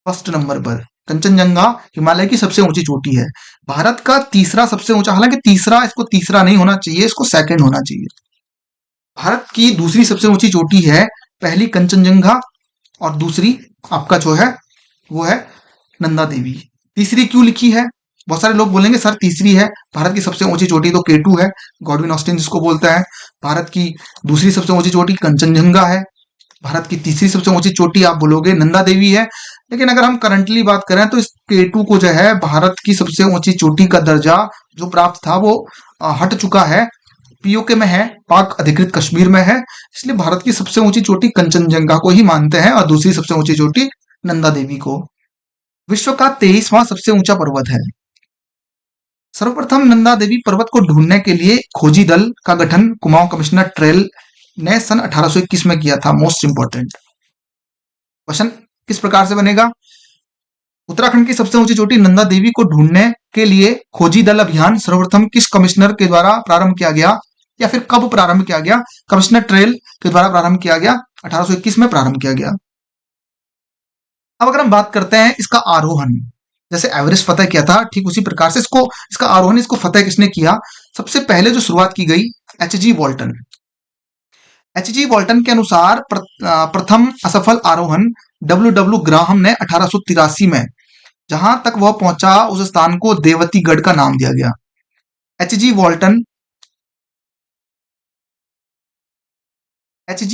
फर्स्ट नंबर पर कंचनजंगा हिमालय की सबसे ऊंची चोटी है। भारत का तीसरा सबसे ऊंचा, हालांकि इसको तीसरा नहीं होना चाहिए, इसको सेकंड होना चाहिए। भारत की दूसरी सबसे ऊंची चोटी है, पहली कंचनजंगा और दूसरी आपका जो है वो है नंदा देवी। तीसरी क्यों लिखी है? बहुत सारे लोग बोलेंगे सर तीसरी है, भारत की सबसे ऊंची चोटी तो K2 है, गॉडविन ऑस्टिन जिसको बोलता है। भारत की दूसरी सबसे ऊंची चोटी कंचनजंगा है। भारत की तीसरी सबसे ऊंची चोटी आप बोलोगे नंदा देवी है। लेकिन अगर हम करंटली बात करें तो इस K2 को जो है भारत की सबसे ऊंची चोटी का दर्जा जो प्राप्त था वो हट चुका है, पीओके में है, पाक अधिकृत कश्मीर में है। इसलिए भारत की सबसे ऊंची चोटी कंचनजंगा को ही मानते हैं और दूसरी सबसे ऊंची चोटी नंदा देवी को। विश्व का 23वां सबसे ऊंचा पर्वत है। सर्वप्रथम नंदा देवी पर्वत को ढूंढने के लिए खोजी दल का गठन कुमाऊं कमिश्नर ट्रेल ने सन 1821 में किया था। मोस्ट इंपॉर्टेंट क्वेश्चन किस प्रकार से बनेगा? उत्तराखंड की सबसे ऊंची चोटी नंदा देवी को ढूंढने के लिए खोजी दल अभियान सर्वप्रथम किस कमिश्नर के द्वारा प्रारंभ किया गया या फिर कब प्रारंभ किया गया? कमिश्नर ट्रेल के द्वारा प्रारंभ किया गया, 1821 में प्रारंभ किया गया। अब अगर हम बात करते हैं इसका आरोहण, जैसे एवरेस्ट फतेह किया था ठीक उसी प्रकार से इसका आरोहण, इसको फतेह किसने किया? सबसे पहले जो शुरुआत की गई H.G. वॉल्टन। H.G. वॉल्टन के अनुसार प्रथम असफल आरोहण W. ग्राहम ने 1883 में, जहां तक वह पहुंचा उस स्थान को देवतीगढ़ का नाम दिया गया। H.G.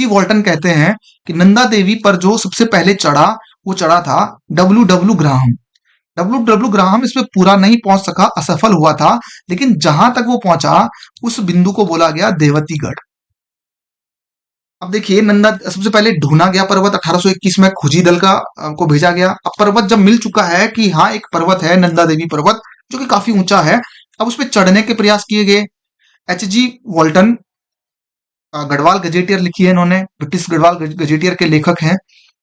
वॉल्टन कहते हैं कि नंदा देवी पर जो सबसे पहले चढ़ा वो चढ़ा था W. ग्राहम। डब्ल्यू ग्राहम इसमें पूरा नहीं पहुंच सका, असफल हुआ था, लेकिन जहां तक वो पहुंचा उस बिंदु को बोला गया देवतीगढ़। अब देखिए, नंदा सबसे पहले ढूंढा गया पर्वत 1821 में खोजी दल को भेजा गया। अब पर्वत जब मिल चुका है कि हाँ एक पर्वत है नंदा देवी पर्वत जो कि काफी ऊंचा है, अब उस पर चढ़ने के प्रयास किए गए। एच जी वॉल्टन, गढ़वाल गजेटियर लिखी है इन्होंने, ब्रिटिश गढ़वाल गजेटियर के लेखक हैं।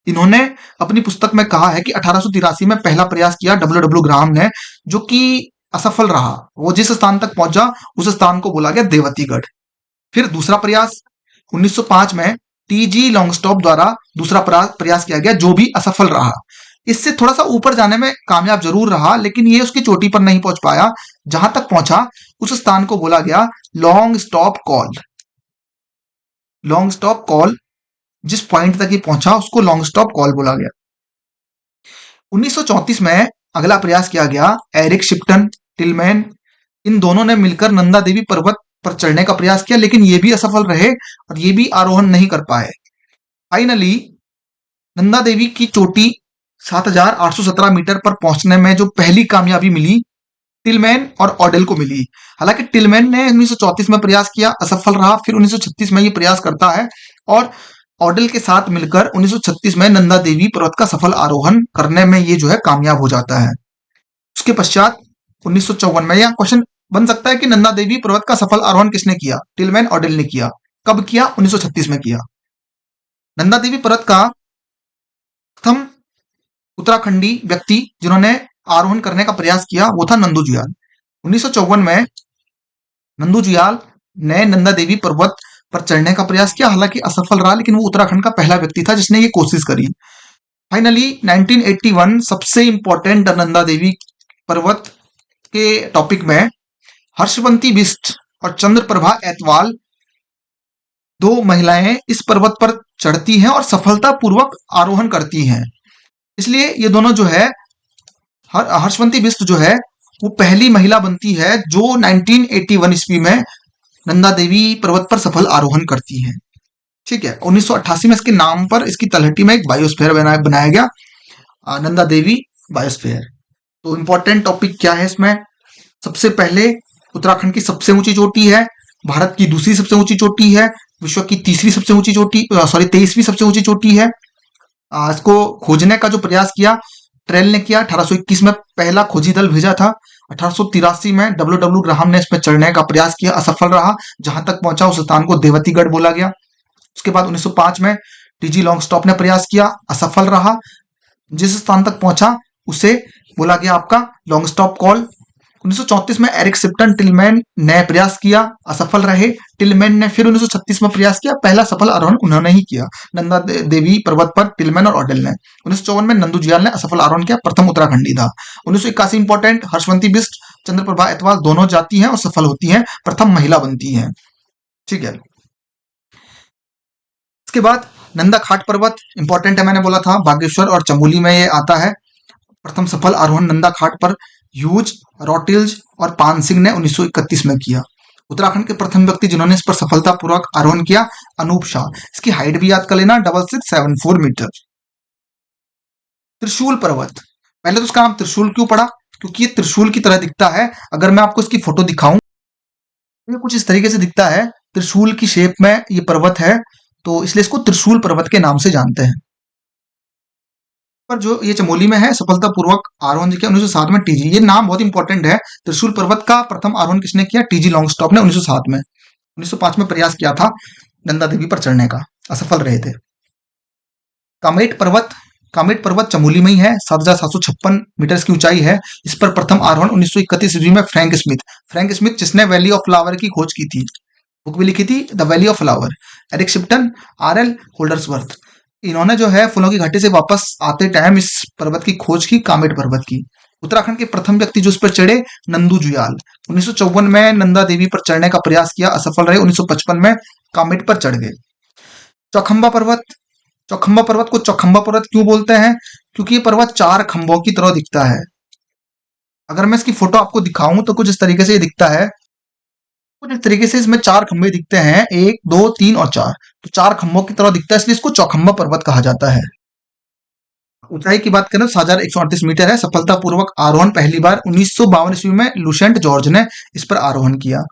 इन्होंने अपनी पुस्तक में कहा है कि 1883 में पहला प्रयास किया डब्ल्यू डब्ल्यू ग्राहम ने, जो कि असफल रहा। वो जिस स्थान तक पहुंचा उस स्थान को बोला गया देवतीगढ़। फिर दूसरा प्रयास 1905 में टीजी लॉन्गस्टॉप द्वारा दूसरा प्रयास किया गया, जो भी असफल रहा। इससे थोड़ा सा ऊपर जाने में कामयाब जरूर रहा, लेकिन ये उसकी चोटी पर नहीं पहुंच पाया। जहां तक पहुंचा उस स्थान को बोला गया long stop call. Long stop call, जिस पॉइंट तक ये पहुंचा उसको लॉन्ग स्टॉप कॉल बोला गया। 1934 में अगला प्रयास किया गया। एरिक शिप्टन, टिलमैन, इन दोनों ने मिलकर नंदा देवी पर्वत पर चढ़ने का प्रयास किया, लेकिन ये भी असफल रहे और ये भी आरोहण नहीं कर पाए। फाइनली नंदा देवी की चोटी 7,817 मीटर पर पहुंचने में जो पहली कामयाबी मिली टिलमैन और ऑडेल को मिली। हालांकि टिलमैन ने 1934 में प्रयास किया, असफल रहा। फिर 1936 में ये प्रयास करता है और ऑडेल के साथ मिलकर 1936 में नंदा देवी पर्वत का सफल आरोहण करने में ये जो है कामयाब हो जाता है। उसके पश्चात 1954 में यह क्वेश्चन बन सकता है कि नंदा देवी पर्वत का सफल आरोहण किसने किया? टिलमैन, ऑडेल ने किया। कब किया? 1936 में किया। नंदा देवी पर्वत का प्रथम उत्तराखंडी व्यक्ति जिन्होंने आरोहण करने का प्रयास किया वो था नंदू जुयाल। 1954 में नंदू जुयाल ने नंदा देवी पर्वत पर चढ़ने का प्रयास किया, हालांकि असफल रहा, लेकिन वो उत्तराखंड का पहला व्यक्ति था जिसने ये कोशिश करी। फाइनली 1981 सबसे इंपॉर्टेंट नंदा देवी पर्वत के टॉपिक में हर्षवंती बिष्ट और चंद्रप्रभा एतवाल, दो महिलाएं इस पर्वत पर चढ़ती हैं और सफलतापूर्वक आरोहण करती हैं। इसलिए ये दोनों जो है, हर्षवंती बिष्ट जो है वो पहली महिला बनती है जो 1981 ईस्वी में नंदा देवी पर्वत पर सफल आरोहण करती है। ठीक है, 1988 में इसके नाम पर इसकी तलहटी में एक बायोस्फीयर बनाया गया, नंदा देवी बायोस्फीयर। तो इंपॉर्टेंट टॉपिक क्या है इसमें? सबसे पहले उत्तराखंड की सबसे ऊंची चोटी है, भारत की दूसरी सबसे ऊंची चोटी है, विश्व की तीसरी सबसे ऊंची चोटी, 23वीं सबसे ऊंची चोटी है। इसको खोजने का जो प्रयास किया ट्रेल ने किया। 1821 में पहला खोजी दल भेजा था। 1883 में डब्ल्यू डब्ल्यू ग्राहम ने इस पर चढ़ने का प्रयास किया, असफल रहा। जहां तक पहुंचा उस स्थान को देवतीगढ़ बोला गया। उसके बाद 1905 में टीजी लॉन्गस्टॉप ने प्रयास किया, असफल रहा। जिस स्थान तक पहुंचा उसे बोला गया आपका लॉन्गस्टॉप कॉल। 1934 में एरिक शिप्टन, टिलमैन ने प्रयास किया, असफल रहे। टिलमैन ने फिर 1936 में प्रयास किया, पहला सफल आरोहण उन्होंने ही किया नंदा देवी पर्वत पर, टिलमैन और ऑडेल ने। 1954 में नंदू जुयाल ने असफल आरोहण किया, प्रथम उत्तराखंडी था। 1981 इंपॉर्टेंट, हर्षवंती बिष्ट, चंद्रप्रभा एतवाल दोनों जाती हैं और सफल होती हैं, प्रथम महिला बनती हैं। ठीक है, इसके बाद नंदा खाट पर्वत इंपॉर्टेंट है, मैंने बोला था बागेश्वर और चमोली में ये आता है। प्रथम सफल आरोहण नंदा खाट पर ह्यूज, रॉटिल्ज और पान सिंह ने 1931 में किया। उत्तराखंड के प्रथम व्यक्ति जिन्होंने इस पर सफलतापूर्वक आरोहण किया अनूप शाह। इसकी हाइट भी याद कर लेना, 6674 मीटर। त्रिशूल पर्वत, पहले तो उसका नाम त्रिशूल क्यों पड़ा? क्योंकि ये त्रिशूल की तरह दिखता है। अगर मैं आपको इसकी फोटो दिखाऊं ये कुछ इस तरीके से दिखता है, त्रिशूल की शेप में ये पर्वत है, तो इसलिए इसको त्रिशूल पर्वत के नाम से जानते हैं। पर जो ये चमोली में है, सफलतापूर्वक आरोहण किया 1907 में टीजी। ये नाम बहुत इंपॉर्टेंट है। त्रिशूल पर्वत का प्रथम आरोहण किसने किया? टीजी लॉन्गस्टॉप ने 1907 में। 1905 में प्रयास किया था नंदा देवी पर चढ़ने का, असफल रहे थे। कामेट पर्वत, कामेट पर्वत चमोली में ही है, 7,756 मीटर की ऊंचाई है। इस पर प्रथम आरोहण 1931 ईस्वी में फ्रैंक स्मिथ जिसने वैली ऑफ फ्लावर की खोज की थी, बुक भी लिखी थी the valley of flower. Eric Shipton, RL Holdsworth, इन्होंने जो है फूलों की घाटी से वापस आते टाइम इस पर्वत की खोज की, कामेट पर्वत की। उत्तराखंड के प्रथम व्यक्ति जो इस पर चढ़े, नंदू जुयाल। 1954 में नंदा देवी पर चढ़ने का प्रयास किया, असफल रहे। 1955 में कामेट पर चढ़ गए। चौखंबा पर्वत, चौखंबा पर्वत को चौखंबा पर्वत क्यों बोलते हैं? क्योंकि ये पर्वत 4 खंभों की तरह दिखता है। अगर मैं इसकी फोटो आपको दिखाऊं तो कुछ इस तरीके से ये दिखता है। कुछ इस तरीके से इसमें 4 खंभे दिखते हैं, 1, 2, 3 और 4। तो 4 खंभों की तरह दिखता है, इसलिए इसको चौखंबा पर्वत कहा जाता है। ऊंचाई की बात करें तो 7,138 मीटर है। सफलतापूर्वक आरोहण पहली बार 1952 ईस्वी में लुसेंट जॉर्ज ने इस पर आरोहण किया।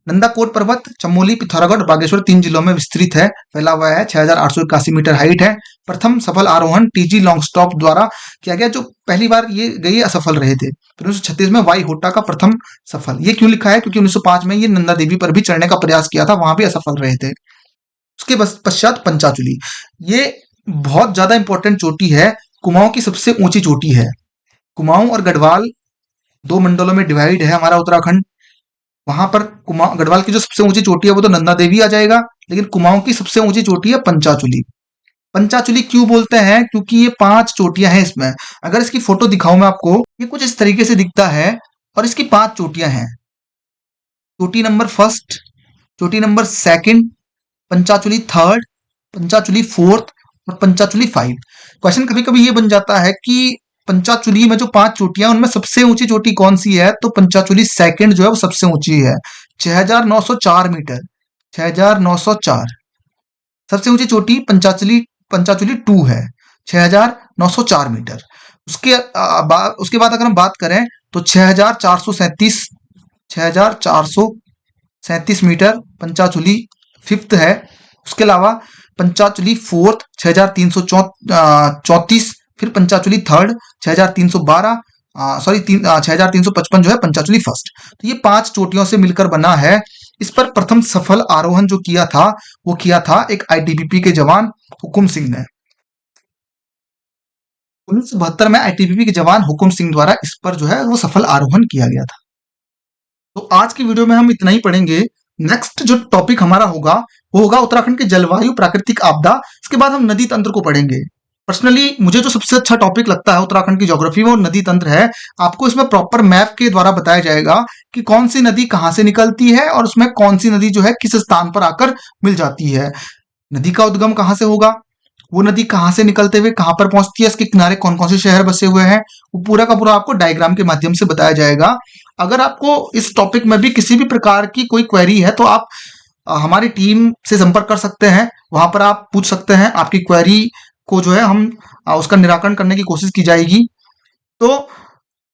नंदाकोट पर्वत चमोली, पिथौरागढ़ और बागेश्वर 3 जिलों में विस्तृत है, फैला हुआ है, 6,881 मीटर हाइट है। प्रथम सफल आरोहण टीजी लॉन्गस्टॉप द्वारा किया गया, जो पहली बार ये गए असफल रहे थे। फिर 1936 में वाई होटा का प्रथम सफल। ये क्यों लिखा है? क्योंकि 1905 में ये नंदा देवी पर भी चढ़ने का प्रयास किया था, वहां भी असफल रहे थे। उसके पश्चात पंचाचूली, ये बहुत ज्यादा इंपॉर्टेंट चोटी है, कुमाऊं की सबसे ऊंची चोटी है। कुमाऊं और गढ़वाल 2 मंडलों में डिवाइड है हमारा उत्तराखंड। वहां पर कुमाऊं गढ़वाल की जो सबसे ऊंची चोटी है वो तो नंदा देवी आ जाएगा, लेकिन कुमाऊं की सबसे ऊंची चोटी है पंचाचूली। पंचाचूली क्यों बोलते हैं? क्योंकि ये 5 चोटियां हैं इसमें। अगर इसकी फोटो दिखाऊं मैं आपको, ये कुछ इस तरीके से दिखता है और इसकी 5 चोटियां हैं। चोटी नंबर फर्स्ट, चोटी number second, Panchachuli third, Panchachuli fourth और पंचाचूली 5। क्वेश्चन कभी कभी ये बन जाता है कि पंचाचूली में जो 5 चोटियां उनमें सबसे ऊंची चोटी कौन सी है? तो पंचाचूली सेकंड जो है वो सबसे ऊंची है, 6,904 मीटर, 6,904। सबसे ऊंची चोटी पंचाचूली पंचाचूली 2 है, 6,904 मीटर। उसके बाद अगर हम बात करें तो 6,437, 6,437 मीटर पंचाचूली फिफ्थ है। उसके अलावा पंचाचूली फोर्थ 6,334, फिर पंचाचूली थर्ड 6,312, 6,355 जो है पंचाचूली फर्स्ट। तो ये 5 चोटियों से मिलकर बना है। इस पर प्रथम सफल आरोहण जो किया था वो किया था एक आईटीबीपी के जवान हुकुम सिंह ने। 1972 में आईटीबीपी के जवान हुकुम सिंह द्वारा इस पर जो है वो सफल आरोहण किया गया था। तो आज की वीडियो में हम इतना ही पढ़ेंगे। नेक्स्ट जो टॉपिक हमारा होगा वो होगा उत्तराखंड की जलवायु, प्राकृतिक आपदा। इसके बाद हम नदी तंत्र को पढ़ेंगे। पर्सनली मुझे जो सबसे अच्छा टॉपिक लगता है उत्तराखंड की ज्योग्राफी में वो नदी तंत्र है। आपको इसमें प्रॉपर मैप के द्वारा बताया जाएगा कि कौन सी नदी कहाँ से निकलती है और उसमें कौन सी नदी जो है किस स्थान पर आकर मिल जाती है। नदी का उद्गम कहाँ से होगा, वो नदी कहाँ से निकलते हुए कहाँ पर पहुंचती है, इसके किनारे कौन कौन से शहर बसे हुए हैं, वो पूरा का पूरा आपको डायग्राम के माध्यम से बताया जाएगा। अगर आपको इस टॉपिक में भी किसी भी प्रकार की कोई क्वेरी है तो आप हमारी टीम से संपर्क कर सकते हैं। वहां पर आप पूछ सकते हैं, आपकी क्वेरी को जो है हम उसका निराकरण करने की कोशिश की जाएगी। तो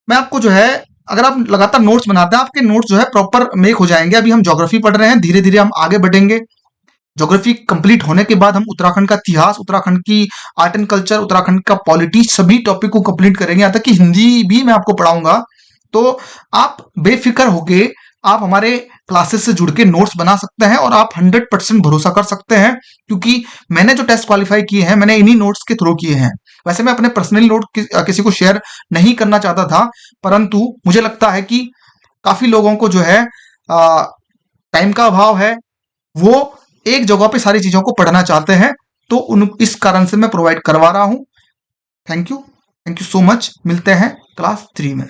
मैं आपको जो है, अगर आप लगातार नोट्स बनाते हैं आपके नोट्स जो है प्रॉपर मेक हो जाएंगे। अभी हम ज्योग्राफी पढ़ रहे हैं, धीरे धीरे हम आगे बढ़ेंगे। ज्योग्राफी कंप्लीट होने के बाद हम उत्तराखंड का इतिहास, उत्तराखंड की आर्ट एंड कल्चर, उत्तराखंड का पॉलिटी, सभी टॉपिक को कंप्लीट करेंगे। यहाँ तक कि हिंदी भी मैं आपको पढ़ाऊंगा। तो आप बेफिक्र होके आप हमारे क्लासेस से जुड़ के नोट्स बना सकते हैं और आप 100% भरोसा कर सकते हैं, क्योंकि मैंने जो टेस्ट क्वालिफाई किए हैं मैंने इन्हीं नोट्स के थ्रू किए हैं। वैसे मैं अपने पर्सनल नोट किसी को शेयर नहीं करना चाहता था, परंतु मुझे लगता है कि काफी लोगों को जो है टाइम का अभाव है, वो एक जगह पे सारी चीजों को पढ़ना चाहते हैं, तो इस कारण से मैं प्रोवाइड करवा रहा हूं। Thank you so much. मिलते हैं क्लास 3 में।